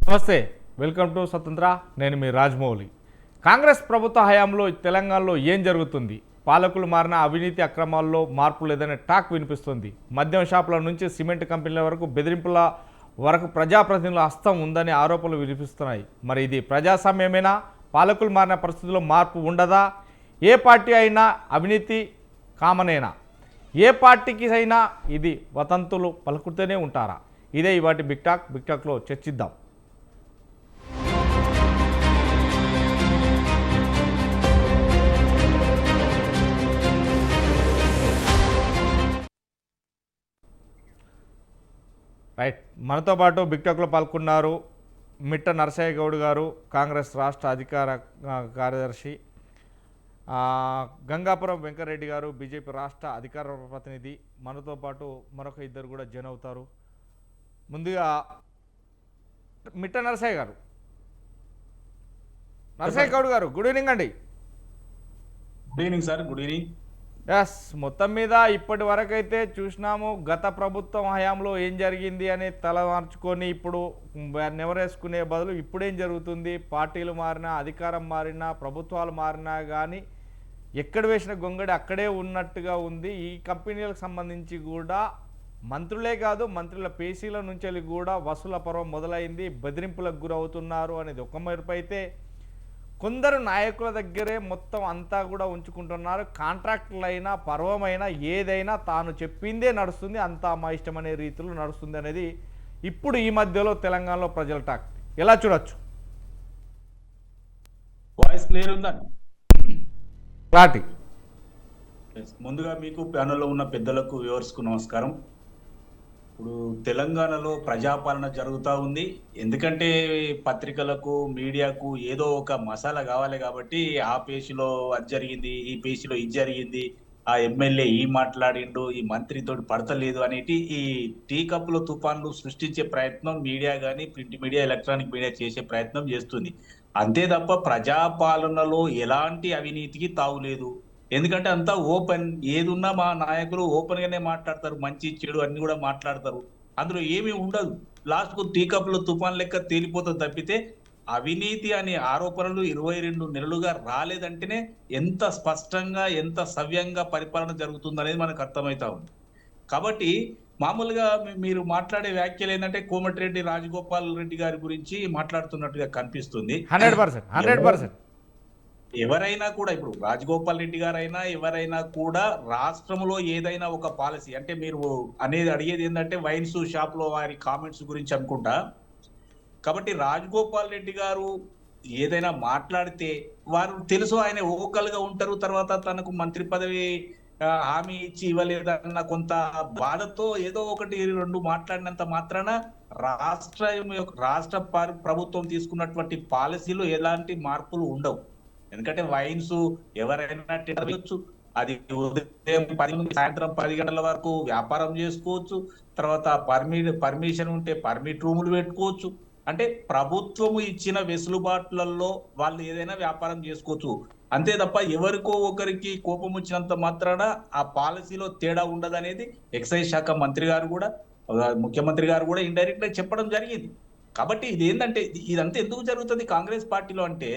నమస్తే, welcome to స్వతంత్ర. నేను మీ రాజమౌళి. కాంగ్రెస్ ప్రభుత్వ హయాంలో తెలంగాణలో ఏం జరుగుతుంది? పాలకులు మారిన అవినీతి అక్రమాల్లో మార్పు లేదనే టాక్ వినిపిస్తుంది. మద్యం షాపుల నుంచి సిమెంట్ కంపెనీల వరకు బెదిరింపుల వరకు ప్రజాప్రతినిధుల హస్తం ఉందనే ఆరోపణలు వినిపిస్తున్నాయి. మరి ఇది ప్రజాస్వామ్యమేనా? పాలకులు మారిన పరిస్థితుల్లో మార్పు ఉండదా? ఏ పార్టీ అయినా అవినీతి కామనేనా? ఏ పార్టీకి అయినా ఇది వతంతులు పలుకుతూనే ఉంటారా? ఇదే ఇవాటి బిగ్ టాక్లో చర్చిద్దాం. రైట్, మనతో పాటు బిగ్ టాక్లో పాల్గొన్నారు మిట్ట నరసయ్య గౌడ్ గారు, కాంగ్రెస్ రాష్ట్ర అధికార కార్యదర్శి, గంగాపురం వెంకరెడ్డి గారు, బీజేపీ రాష్ట్ర అధికార ప్రతినిధి. మనతో పాటు మరొక ఇద్దరు కూడా జాయిన్ అవుతారు. ముందుగా మిట్ట నరసయ్య గారు. నరసయ్య గౌడ్ గారు, గుడ్ ఈవినింగ్ అండి. Good evening sir. Good evening. Yes, మొత్తం మీద ఇప్పటి వరకు అయితే చూసినాము, గత ప్రభుత్వం హయాంలో ఏం జరిగింది అని తల మార్చుకొని ఇప్పుడు నెవరేసుకునే బదులు ఇప్పుడేం జరుగుతుంది? పార్టీలు మారినా, అధికారం మారినా, ప్రభుత్వాలు మారినా కానీ ఎక్కడ వేసిన గొంగడి అక్కడే ఉన్నట్టుగా ఉంది. ఈ కంపెనీలకు సంబంధించి కూడా మంత్రులే కాదు, మంత్రుల పేసీల నుంచి కూడా వసూల పర్వం మొదలైంది. బెదిరింపులకు గురవుతున్నారు అనేది ఒక వైపు అయితే, కొందరు నాయకుల దగ్గరే మొత్తం అంతా కూడా ఉంచుకుంటున్నారు. కాంట్రాక్టులైనా, పర్వమైనా, ఏదైనా తాను చెప్పిందే నడుస్తుంది, అంతా మా ఇష్టం అనే రీతిలో నడుస్తుంది అనేది ఇప్పుడు ఈ మధ్యలో తెలంగాణలో ప్రజల టాక్. ఎలా చూడొచ్చు? వాయిస్ క్లియర్ ఉందా? క్లారిటీ. ముందుగా మీకు ప్యానెల్లో ఉన్న పెద్దలకు, వ్యూవర్స్కు నమస్కారం. ఇప్పుడు తెలంగాణలో ప్రజాపాలన జరుగుతూ ఉంది. ఎందుకంటే పత్రికలకు, మీడియాకు ఏదో ఒక మసాలా కావాలి కాబట్టి ఆ పేజీలో అది జరిగింది, ఈ పేజీలో ఇది జరిగింది, ఆ ఎమ్మెల్యే ఈ మాట్లాడిండు, ఈ మంత్రితోటి పడతలేదు అనేటి ఈ టీ కప్పుల తుఫాన్లు సృష్టించే ప్రయత్నం మీడియా కానీ, ప్రింట్ మీడియా, ఎలక్ట్రానిక్ మీడియా చేసే ప్రయత్నం చేస్తుంది. అంతే తప్ప ప్రజాపాలనలో ఎలాంటి అవినీతికి తావులేదు. ఎందుకంటే అంతా ఓపెన్, ఏదున్నా మా నాయకులు ఓపెన్ గానే మాట్లాడతారు, మంచి చెడు అన్ని కూడా మాట్లాడతారు. అందులో ఏమీ ఉండదు. లాస్ట్ కు టీ కప్పుల తుఫాన్ లెక్క తేలిపోతుంది తప్పితే అవినీతి అనే ఆరోపణలు 22 నెలలుగా రాలేదంటేనే ఎంత స్పష్టంగా, ఎంత సవ్యంగా పరిపాలన జరుగుతుందనేది మనకు అర్థమవుతా ఉంది. కాబట్టి మామూలుగా మీరు మాట్లాడే వ్యాఖ్యలు ఏంటంటే కోమటిరెడ్డి రాజగోపాల్ రెడ్డి గారి గురించి మాట్లాడుతున్నట్టుగా కనిపిస్తుంది. 100%. ఎవరైనా కూడా, ఇప్పుడు రాజగోపాల్ రెడ్డి గారైనా ఎవరైనా కూడా రాష్ట్రంలో ఏదైనా ఒక పాలసీ అంటే మీరు అడిగేది ఏంటంటే వైన్స్ షాప్ లో వారి కామెంట్స్ గురించి అనుకుంటా. కాబట్టి రాజగోపాల్ రెడ్డి గారు ఏదైనా మాట్లాడితే వారు తెలుసు, ఆయన ఓకల్ గా ఉంటారు. తర్వాత తనకు మంత్రి పదవి హామీ ఇచ్చి ఇవ్వలేదన్న కొంత బాధతో ఏదో ఒకటి రెండు మాట్లాడినంత మాత్రాన రాష్ట్ర ప్రభుత్వం తీసుకున్నటువంటి పాలసీలో ఎలాంటి మార్పులు ఉండవు. ఎందుకంటే వైన్స్ ఎవరైనా తినవచ్చు, అది ఉదయం 10 నుండి సాయంత్రం 10 గంటల వరకు వ్యాపారం చేసుకోవచ్చు. తర్వాత పర్మిషన్ ఉంటే పర్మిట్ రూములు పెట్టుకోవచ్చు. అంటే ప్రభుత్వము ఇచ్చిన వెసులుబాట్లలో వాళ్ళు ఏదైనా వ్యాపారం చేసుకోవచ్చు. అంతే తప్ప ఎవరికో ఒకరికి కోపం వచ్చినంత మాత్రాన ఆ పాలసీలో తేడా ఉండదనేది ఎక్సైజ్ శాఖ మంత్రి గారు కూడా, ముఖ్యమంత్రి గారు కూడా ఇండైరెక్ట్ గా చెప్పడం జరిగింది. కాబట్టి ఇదేంటంటే ఇదంతా ఎందుకు జరుగుతుంది కాంగ్రెస్ పార్టీలో అంటే,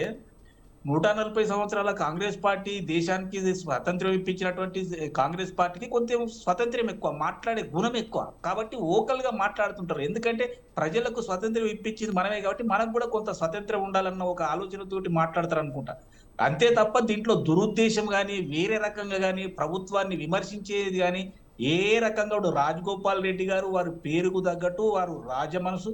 140 సంవత్సరాల కాంగ్రెస్ పార్టీ, దేశానికి స్వాతంత్ర్యం ఇప్పించినటువంటి కాంగ్రెస్ పార్టీకి కొంచెం స్వాతంత్ర్యం ఎక్కువ, మాట్లాడే గుణం ఎక్కువ. కాబట్టి ఓకల్ గా మాట్లాడుతుంటారు. ఎందుకంటే ప్రజలకు స్వాతంత్ర్యం ఇప్పించింది మనమే కాబట్టి మనకు కూడా కొంత స్వాతంత్ర్యం ఉండాలన్న ఒక ఆలోచనతోటి మాట్లాడతారు అనుకుంటా. అంతే తప్ప దీంట్లో దురుద్దేశం కానీ, వేరే రకంగా కానీ, ప్రభుత్వాన్ని విమర్శించేది కానీ ఏ రకంగా రాజగోపాల్ రెడ్డి గారు వారి పేరుకు తగ్గట్టు వారు రాజమనసు,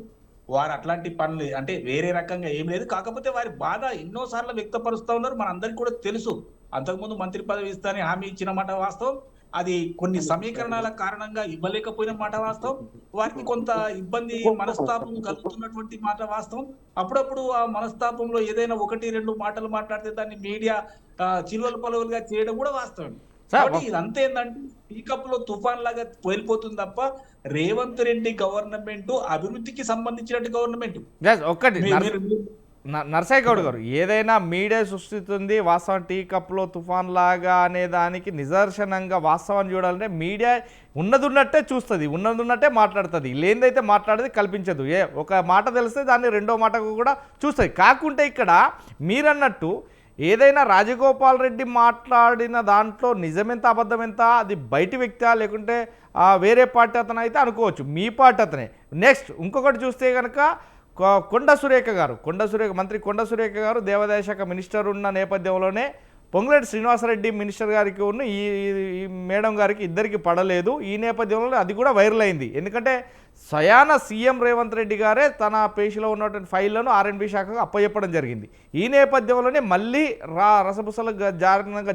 వారు అట్లాంటి పనులు అంటే వేరే రకంగా ఏం లేదు. కాకపోతే వారి బాధ ఎన్నోసార్లు వ్యక్తపరుస్తూ ఉన్నారు, మనందరికీ కూడా తెలుసు. అంతకుముందు మంత్రి పదవి ఇస్తానని హామీ ఇచ్చిన మాట వాస్తవం, అది కొన్ని సమీకరణాల కారణంగా ఇవ్వలేకపోయిన మాట వాస్తవం, వారికి కొంత ఇబ్బంది, మనస్తాపం కలుగుతున్నటువంటి మాట వాస్తవం. అప్పుడప్పుడు ఆ మనస్తాపంలో ఏదైనా 1-2 మాటలు మాట్లాడితే దాన్ని మీడియా చిలువలు పలువలుగా చేయడం కూడా వాస్తవం. కాబట్టి ఇదంతా ఏంటంటే టీ కప్పులో తుఫాన్ లాగా పోలిపోతుంది తప్ప రేవంత్ రెడ్డి గవర్నమెంట్ అభివృద్ధికి సంబంధించిన గవర్నమెంట్. నర్సయ్య గౌడ్ గారు, ఏదైనా మీడియా సృష్టిస్తుంది వాస్తవం, టీ కప్లో తుఫాన్ లాగా అనే దానికి నిదర్శనంగా వాస్తవాన్ని చూడాలంటే మీడియా ఉన్నది ఉన్నట్టే చూస్తుంది, ఉన్నది ఉన్నట్టే మాట్లాడుతుంది, లేనిదైతే మాట్లాడేది కల్పించదు. ఒక మాట తెలిస్తే దాన్ని రెండో మాటకు కూడా చూస్తుంది. కాకుంటే ఇక్కడ మీరన్నట్టు ఏదైనా రాజగోపాల్ రెడ్డి మాట్లాడిన దాంట్లో నిజమెంత అబద్ధం ఎంత, అది బయటి వ్యక్తా లేకుంటే వేరే పార్టీ అతను అయితే అనుకోవచ్చు, మీ పార్టీ అతనే. నెక్స్ట్ ఇంకొకటి చూస్తే కనుక కొండ సురేఖ గారు, మంత్రి కొండ సురేఖ గారు దేవాదాయ శాఖ మినిస్టర్ ఉన్న నేపథ్యంలోనే పొంగులేటి శ్రీనివాసరెడ్డి మినిస్టర్ గారికి ఉన్న ఈ మేడం గారికి ఇద్దరికి పడలేదు. ఈ నేపథ్యంలో అది కూడా వైరల్ అయింది. ఎందుకంటే స్వయాన సీఎం రేవంత్ రెడ్డి గారే తన పేషిలో ఉన్నటువంటి ఫైళ్లను ఆర్ఎండ్బి శాఖకు అప్పచెప్పడం జరిగింది. ఈ నేపథ్యంలోనే మళ్ళీ రసబుసలు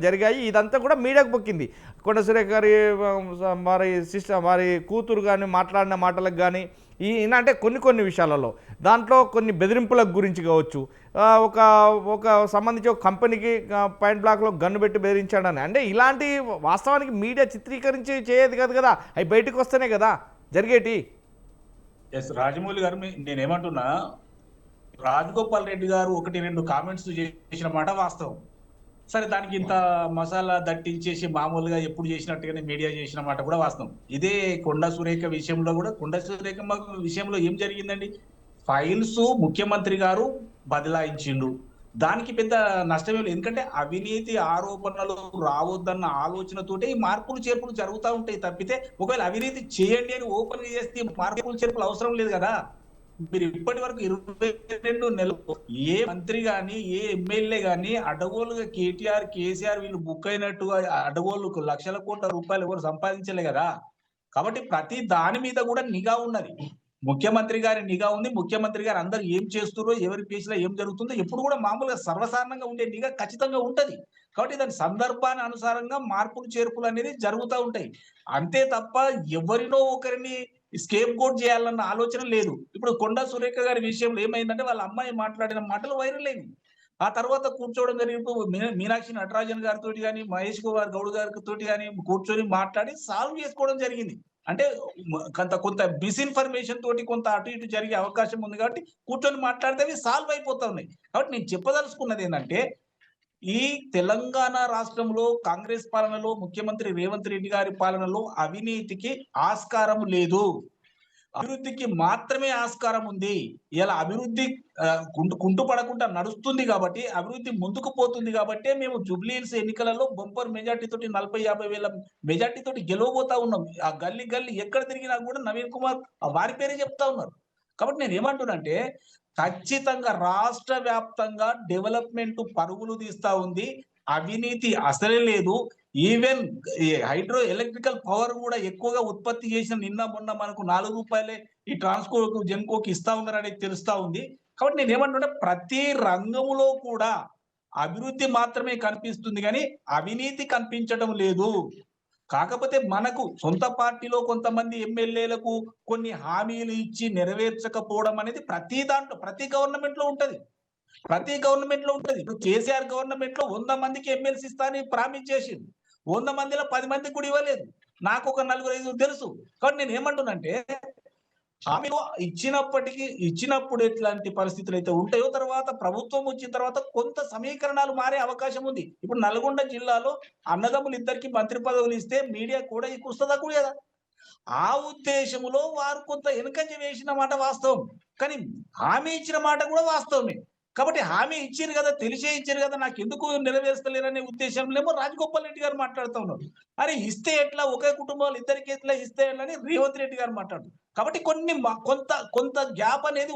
జరిగాయి. ఇదంతా కూడా మీడియాకు పొక్కింది. కొండ సురేఖ గారి వారి కూతురు కానీ మాట్లాడిన మాటలకు కానీ అంటే కొన్ని విషయాలలో దాంట్లో కొన్ని బెదిరింపులకు గురించి కావచ్చు, ఒక సంబంధించి ఒక కంపెనీకి పాయింట్ బ్లాక్లో గన్ను పెట్టి బెదిరించాడని, అంటే ఇలాంటి వాస్తవానికి మీడియా చిత్రీకరించి చేయదు కదా, అవి బయటకు వస్తేనే కదా జరిగేటి. ఎస్ రాజమౌళి గారు, నేనేమంటున్నా, రాజగోపాల్ రెడ్డి గారు 1-2 కామెంట్స్ చేసిన మాట వాస్తవం. సరే, దానికి ఇంత మసాలా దట్టించేసి మామూలుగా ఎప్పుడు చేసినట్టుగానే మీడియా చేసిన మాట కూడా వాస్తవం. ఇదే కొండ సురేఖ విషయంలో కూడా, కొండ సురేఖ విషయంలో ఏం జరిగిందండి, ఫైల్స్ ముఖ్యమంత్రి గారు బదలాయించిండు. దానికి పెద్ద నష్టమే లేదు. ఎందుకంటే అవినీతి ఆరోపణలు రావద్దన్న ఆలోచనతోటే ఈ మార్పులు చేర్పులు జరుగుతూ ఉంటాయి తప్పితే, ఒకవేళ అవినీతి చేయండి అని ఓపెన్ చేస్తే మార్పులు చేర్పులు అవసరం లేదు కదా. మీరు ఇప్పటి వరకు 22 నెలలు ఏ మంత్రి గాని ఏ ఎమ్మెల్యే గాని అడగోలుగా కేటీఆర్ కేసీఆర్ వీళ్ళు బుక్ అయినట్టుగా అడగోలుకు లక్షల కోట్ల రూపాయలు ఎవరు సంపాదించలే కదా. కాబట్టి ప్రతి దాని మీద కూడా నిఘా ఉన్నది. ముఖ్యమంత్రి గారి నిఘా ఉంది. ముఖ్యమంత్రి గారు అందరు ఏం చేస్తున్నారో, ఎవరి పేసులో ఏం జరుగుతుందో ఎప్పుడు కూడా మామూలుగా సర్వసాధారణంగా ఉండే నిఘా ఖచ్చితంగా ఉంటది. కాబట్టి దాని సందర్భాన్ని అనుసారంగా మార్పులు చేర్పులు అనేది జరుగుతూ ఉంటాయి. అంతే తప్ప ఎవరినో ఒకరిని స్కేప్ గోట్ చేయాలన్న ఆలోచన లేదు. ఇప్పుడు కొండా సురేఖ గారి విషయంలో ఏమైందంటే, వాళ్ళ అమ్మాయి మాట్లాడిన మాటలు వైరల్ అయింది. ఆ తర్వాత కూర్చోవడం జరిగినప్పుడు మీనాక్షి నటరాజన్ గారితో కానీ, మహేష్ కుమార్ గౌడ్ గారితో కానీ కూర్చొని మాట్లాడి సాల్వ్ చేసుకోవడం జరిగింది. అంటే కొంత మిస్ఇన్ఫర్మేషన్ తోటి కొంత అటు ఇటు జరిగే అవకాశం ఉంది కాబట్టి కూర్చొని మాట్లాడితే అవి సాల్వ్ అయిపోతా ఉన్నాయి. కాబట్టి నేను చెప్పదలుచుకున్నది ఏంటంటే, ఈ తెలంగాణ రాష్ట్రంలో కాంగ్రెస్ పాలనలో, ముఖ్యమంత్రి రేవంత్ రెడ్డి గారి పాలనలో అవినీతికి ఆస్కారం లేదు, అభివృద్ధికి మాత్రమే ఆస్కారం ఉంది. ఇలా అభివృద్ధి కుంటు పడకుండా నడుస్తుంది కాబట్టి, అభివృద్ధి ముందుకు పోతుంది కాబట్టి మేము జూబ్లీహిల్స్ ఎన్నికలలో బంపర్ మెజార్టీ తోటి 40-50 వేల మెజార్టీ తోటి గెలవబోతా ఉన్నాం. ఆ గల్లీ ఎక్కడ తిరిగినా కూడా నవీన్ కుమార్ వారి పేరే చెప్తా ఉన్నారు. కాబట్టి నేను ఏమంటున్నానంటే, ఖచ్చితంగా రాష్ట్ర వ్యాప్తంగా డెవలప్మెంట్ పరుగులు తీస్తా ఉంది. అవినీతి అసలే లేదు. ఈవెన్ హైడ్రో ఎలక్ట్రికల్ పవర్ కూడా ఎక్కువగా ఉత్పత్తి చేసిన నిన్న మొన్న మనకు 4 రూపాయలే ఈ ట్రాన్స్కోకు జెన్కోకి ఇస్తా ఉన్నారనేది తెలుస్తా ఉంది. కాబట్టి నేను ఏమంటున్నా, ప్రతి రంగంలో కూడా అభివృద్ధి మాత్రమే కనిపిస్తుంది కానీ అవినీతి కనిపించడం లేదు. కాకపోతే మనకు సొంత పార్టీలో కొంతమంది ఎమ్మెల్యేలకు కొన్ని హామీలు ఇచ్చి నెరవేర్చకపోవడం అనేది ప్రతి గవర్నమెంట్ లో ఉంటది. ఇప్పుడు కేసీఆర్ గవర్నమెంట్ లో 100 మందికి ఎమ్మెల్సీ ఇస్తా అని ప్రామిస్ చేసింది. 100 మందిలో 10 మందికి కూడా ఇవ్వలేదు. నాకు ఒక 4-5 తెలుసు. కాబట్టి నేను ఏమంటున్నానంటే, హామీలు ఇచ్చినప్పుడు ఎట్లాంటి పరిస్థితులు అయితే ఉంటాయో, తర్వాత ప్రభుత్వం వచ్చిన తర్వాత కొంత సమీకరణాలు మారే అవకాశం ఉంది. ఇప్పుడు నల్గొండ జిల్లాలో అన్నదమ్ములు ఇద్దరికి మంత్రి పదవులు ఇస్తే మీడియా కూడా ఈ కుస్తదా కూడా, ఆ ఉద్దేశంలో వారు కొంత వెనుకంజ వేసిన మాట వాస్తవం. కానీ హామీ ఇచ్చిన మాట కూడా వాస్తవమే. కాబట్టి హామీ ఇచ్చారు కదా, తెలిసే ఇచ్చారు కదా, నాకు ఎందుకు నెరవేర్చలేరనే ఉద్దేశంలో రాజగోపాల్ రెడ్డి గారు మాట్లాడుతూ ఉన్నారు. అరే ఇస్తే ఎట్లా, ఒకే కుటుంబాలు ఇద్దరికి ఎట్లా ఇస్తే అని రేవంత్ రెడ్డి గారు మాట్లాడుతారు. కాబట్టి కొంత గ్యాప్ అనేది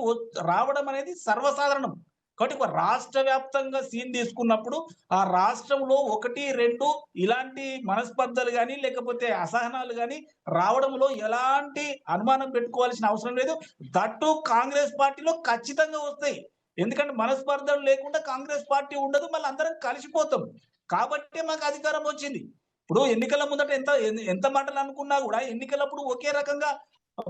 రావడం అనేది సర్వసాధారణం. కాబట్టి ఒక రాష్ట్ర వ్యాప్తంగా సీన్ తీసుకున్నప్పుడు ఆ రాష్ట్రంలో 1-2 ఇలాంటి మనస్పర్ధలు కానీ లేకపోతే అసహనాలు కానీ రావడంలో ఎలాంటి అనుమానం పెట్టుకోవాల్సిన అవసరం లేదు. దట్టు కాంగ్రెస్ పార్టీలో ఖచ్చితంగా వస్తాయి. ఎందుకంటే మనస్పర్ధలు లేకుండా కాంగ్రెస్ పార్టీ ఉండదు, మళ్ళీ అందరం కలిసిపోతాం. కాబట్టే మాకు అధికారం వచ్చింది. ఇప్పుడు ఎన్నికల ముందట ఎంత మాటలు అనుకున్నా కూడా ఎన్నికలప్పుడు ఒకే రకంగా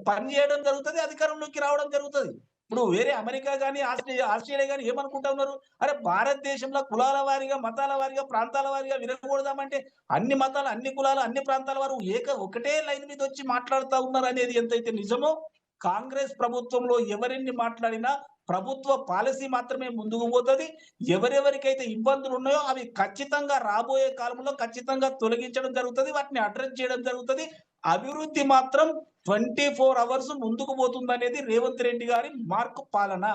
పనిచేయడం జరుగుతుంది, అధికారంలోకి రావడం జరుగుతుంది. ఇప్పుడు వేరే అమెరికా కానీ ఆస్ట్రేలియా కానీ ఏమనుకుంటా ఉన్నారు, అరే భారతదేశంలో కులాల వారీగా, మతాల వారీగా, ప్రాంతాల వారీగా విరగకూడదామంటే అన్ని మతాలు, అన్ని కులాలు, అన్ని ప్రాంతాల వారు ఒకటే లైన్ మీద వచ్చి మాట్లాడుతూ ఉన్నారు అనేది ఎంతైతే నిజమో, కాంగ్రెస్ ప్రభుత్వంలో ఎవరెన్ని మాట్లాడినా ప్రభుత్వ పాలసీ మాత్రమే ముందుకు పోతుంది. ఎవరెవరికైతే ఇబ్బందులు ఉన్నాయో అవి ఖచ్చితంగా రాబోయే కాలంలో ఖచ్చితంగా తొలగించడం జరుగుతుంది. వాటిని అడ్రస్ చేయడం జరుగుతుంది. అభివృద్ధి మాత్రం 24 అవర్స్ ముందుకు పోతుందనేది రేవంత్ రెడ్డి గారి మార్కు పాలన.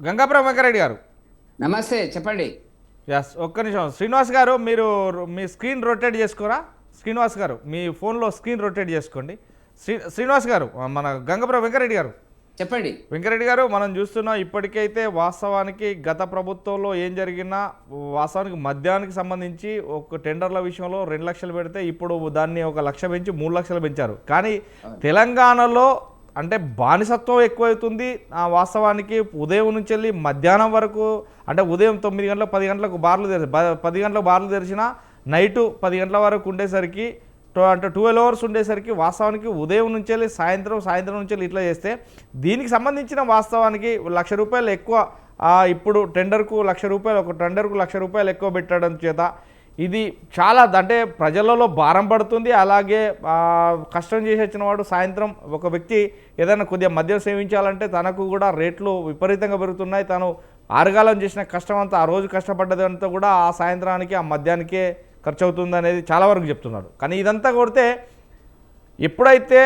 గంగాపురం వెంకరెడ్డి గారు నమస్తే, చెప్పండి. ఎస్, ఒక్క నిమిషం. శ్రీనివాస్ గారు మీరు మీ స్క్రీన్ రొటేట్ చేసుకోరా? శ్రీనివాస్ గారు మీ ఫోన్లో స్క్రీన్ రొటేట్ చేసుకోండి. శ్రీనివాస్ గారు, మన గంగాపురం వెంకరెడ్డి గారు చెప్పండి. వెంకరెడ్డి గారు, మనం చూస్తున్నాం ఇప్పటికైతే వాస్తవానికి గత ప్రభుత్వంలో ఏం జరిగినా వాస్తవానికి మద్యానికి సంబంధించి ఒక టెండర్ల విషయంలో 2 లక్షలు పెడితే ఇప్పుడు దాన్ని 1 లక్ష పెంచి 3 లక్షలు పెంచారు. కానీ తెలంగాణలో అంటే బానిసత్వం ఎక్కువవుతుంది. వాస్తవానికి ఉదయం నుంచి వెళ్ళి మధ్యాహ్నం వరకు, అంటే ఉదయం 9 గంటలకు 10 గంటలకు బార్లు 10 గంటలకు బార్లు తెరిచినా నైటు 10 గంటల వరకు ఉండేసరికి అంటే 12 అవర్స్ ఉండేసరికి వాస్తవానికి ఉదయం నుంచి వెళ్ళి సాయంత్రం నుంచి వెళ్ళి ఇట్లా చేస్తే దీనికి సంబంధించిన వాస్తవానికి ₹1,00,000 ఎక్కువ ఇప్పుడు టెండర్కు ₹1,00,000, ఒక టెండర్కు ₹1,00,000 ఎక్కువ పెట్టడం చేత ఇది చాలా అంటే ప్రజలలో భారం పడుతుంది. అలాగే కష్టం చేసి వచ్చిన వాడు సాయంత్రం ఒక వ్యక్తి ఏదైనా కొద్దిగా మద్యం సేవించాలంటే తనకు కూడా రేట్లు విపరీతంగా పెరుగుతున్నాయి. తను ఆరుగాలం చేసిన కష్టం అంతా, ఆ రోజు కష్టపడ్డదంతా కూడా ఆ సాయంత్రానికి ఆ మద్యానికే ఖర్చు అవుతుంది అనేది చాలా వరకు చెప్తున్నాడు. కానీ ఇదంతా కొడితే ఎప్పుడైతే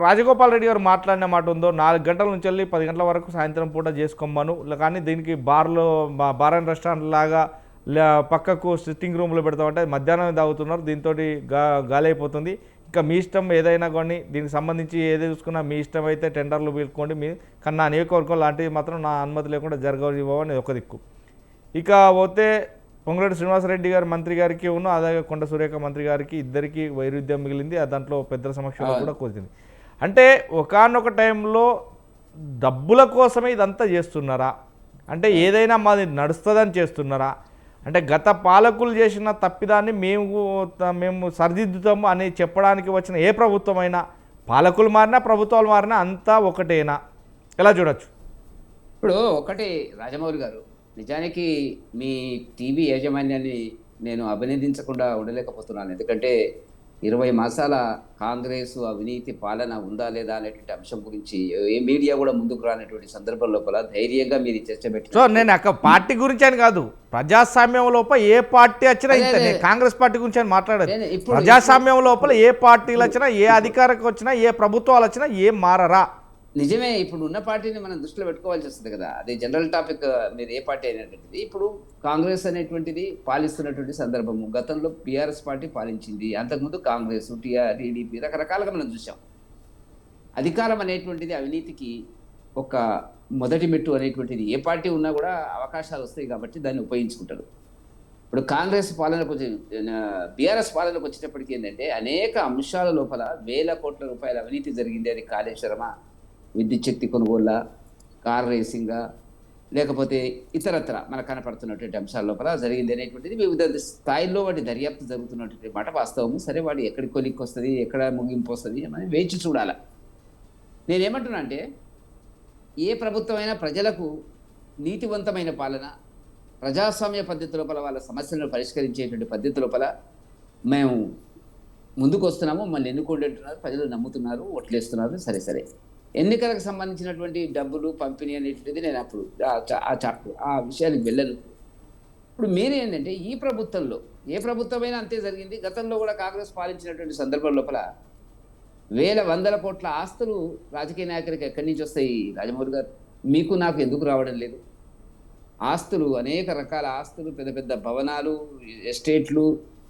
రాజగోపాల్ రెడ్డి గారు మాట్లాడిన మాట ఉందో 4 గంటల నుంచి వెళ్ళి 10 గంటల వరకు సాయంత్రం పూట చేసుకోమను, కానీ దీనికి బార్ అండ్ రెస్టారెంట్ లాగా పక్కకు సిట్టింగ్ రూమ్లో పెడతామంటే మధ్యాహ్నం తాగుతున్నారు. దీంతో గాలి అయిపోతుంది. ఇంకా మీ ఇష్టం ఏదైనా కానీ దీనికి సంబంధించి ఏది చూసుకున్నా మీ ఇష్టం అయితే టెండర్లు పీల్చుకోండి, కానీ నా నియోజకవర్గం లాంటివి మాత్రం నా అనుమతి లేకుండా జరగనివ్వని ఒక దిక్కు. ఇక పోతే పొంగులేటి శ్రీనివాసరెడ్డి గారు మంత్రి గారికి అలాగే కొండ సురేఖ మంత్రి గారికి ఇద్దరికి వైరుధ్యం మిగిలింది. దాంట్లో పెద్దల సమక్షంలో కూడా కూర్చుంది. అంటే ఒకానొక టైంలో డబ్బుల కోసమే ఇదంతా చేస్తున్నారా? అంటే ఏదైనా మాది నడుస్తుందని చేస్తున్నారా? అంటే గత పాలకులు చేసిన తప్పిదాన్ని మేము సరిదిద్దుతాము అని చెప్పడానికి వచ్చిన ఏ ప్రభుత్వమైనా, పాలకులు మారినా ప్రభుత్వాలు మారినా అంతా ఒకటేనా? ఎలా చూడొచ్చు? ఇప్పుడు ఒకటి రాజమౌళి గారు, నిజానికి మీ టీవీ యాజమాన్యాన్ని నేను అభినందించకుండా ఉండలేకపోతున్నాను. ఎందుకంటే 20 మాసాల కాంగ్రెస్ అవినీతి పాలన ఉందా లేదా అనేటువంటి అంశం గురించి ఏ మీడియా కూడా ముందుకు రానటువంటి సందర్భం లోపల ధైర్యంగా మీరు చర్చ పెట్టి, సో నేను పార్టీ గురించి అని కాదు, ప్రజాస్వామ్యం లోపల ఏ పార్టీ వచ్చినా కాంగ్రెస్ పార్టీ గురించి అని మాట్లాడదు. ప్రజాస్వామ్యం లోపల ఏ పార్టీలు వచ్చినా, ఏ అధికారకు వచ్చినా, ఏ ప్రభుత్వాలు వచ్చినా ఏం మారరా? నిజమే. ఇప్పుడు ఉన్న పార్టీని మనం దృష్టిలో పెట్టుకోవాల్సి వస్తుంది కదా. అది జనరల్ టాపిక్. మీరు ఏ పార్టీ అనేటువంటిది, ఇప్పుడు కాంగ్రెస్ అనేటువంటిది పాలిస్తున్నటువంటి సందర్భము. గతంలో బీఆర్ఎస్ పార్టీ పాలించింది, అంతకుముందు కాంగ్రెస్, టీడీపీ రకరకాలుగా మనం చూసాం. అధికారం అనేటువంటిది అవినీతికి ఒక మొదటి మెట్టు అనేటువంటిది. ఏ పార్టీ ఉన్నా కూడా అవకాశాలు వస్తాయి కాబట్టి దాన్ని ఉపయోగించుకుంటారు. ఇప్పుడు కాంగ్రెస్ పాలనకు బీఆర్ఎస్ పాలనకు వచ్చేటప్పటికి ఏంటంటే అనేక అంశాల లోపల ₹1,000 కోట్ల అవినీతి జరిగింది. అది కాళేశ్వరమా, విద్యుత్ శక్తి కొనుగోళ్ళ, కార్ రేసింగా, లేకపోతే ఇతరత్ర మనకు కనపడుతున్నటువంటి అంశాల లోపల జరిగింది అనేటువంటిది వివిధ స్థాయిల్లో వాటి దర్యాప్తు జరుగుతున్నటువంటి మాట వాస్తవము. సరే, వాడు ఎక్కడి కొలిక్కి వస్తుంది, ఎక్కడ ముగింపు వస్తుంది అని వేచి చూడాలి. నేనేమంటున్నా అంటే, ఏ ప్రభుత్వమైనా ప్రజలకు నీతివంతమైన పాలన, ప్రజాస్వామ్య పద్ధతి లోపల వాళ్ళ సమస్యలను పరిష్కరించేటువంటి పద్ధతి లోపల మేము ముందుకు వస్తున్నాము, మమ్మల్ని ఎన్నుకోండి అంటున్నారు, ప్రజలు నమ్ముతున్నారు, ఓట్లేస్తున్నారు. సరే, ఎన్నికలకు సంబంధించినటువంటి డబ్బులు పంపిణీ అనేటువంటిది నేను అప్పుడు ఆ విషయానికి వెళ్ళను. ఇప్పుడు మీరేంటంటే ఈ ప్రభుత్వంలో ఏ ప్రభుత్వమైనా అంతే జరిగింది. గతంలో కూడా కాంగ్రెస్ పాలించినటువంటి సందర్భం లోపల వందల కోట్ల ఆస్తులు రాజకీయ నాయకులకి ఎక్కడి నుంచి వస్తాయి రాజమౌళి గారు? మీకు నాకు ఎందుకు రావడం లేదు? ఆస్తులు, అనేక రకాల ఆస్తులు, పెద్ద పెద్ద భవనాలు, ఎస్టేట్లు,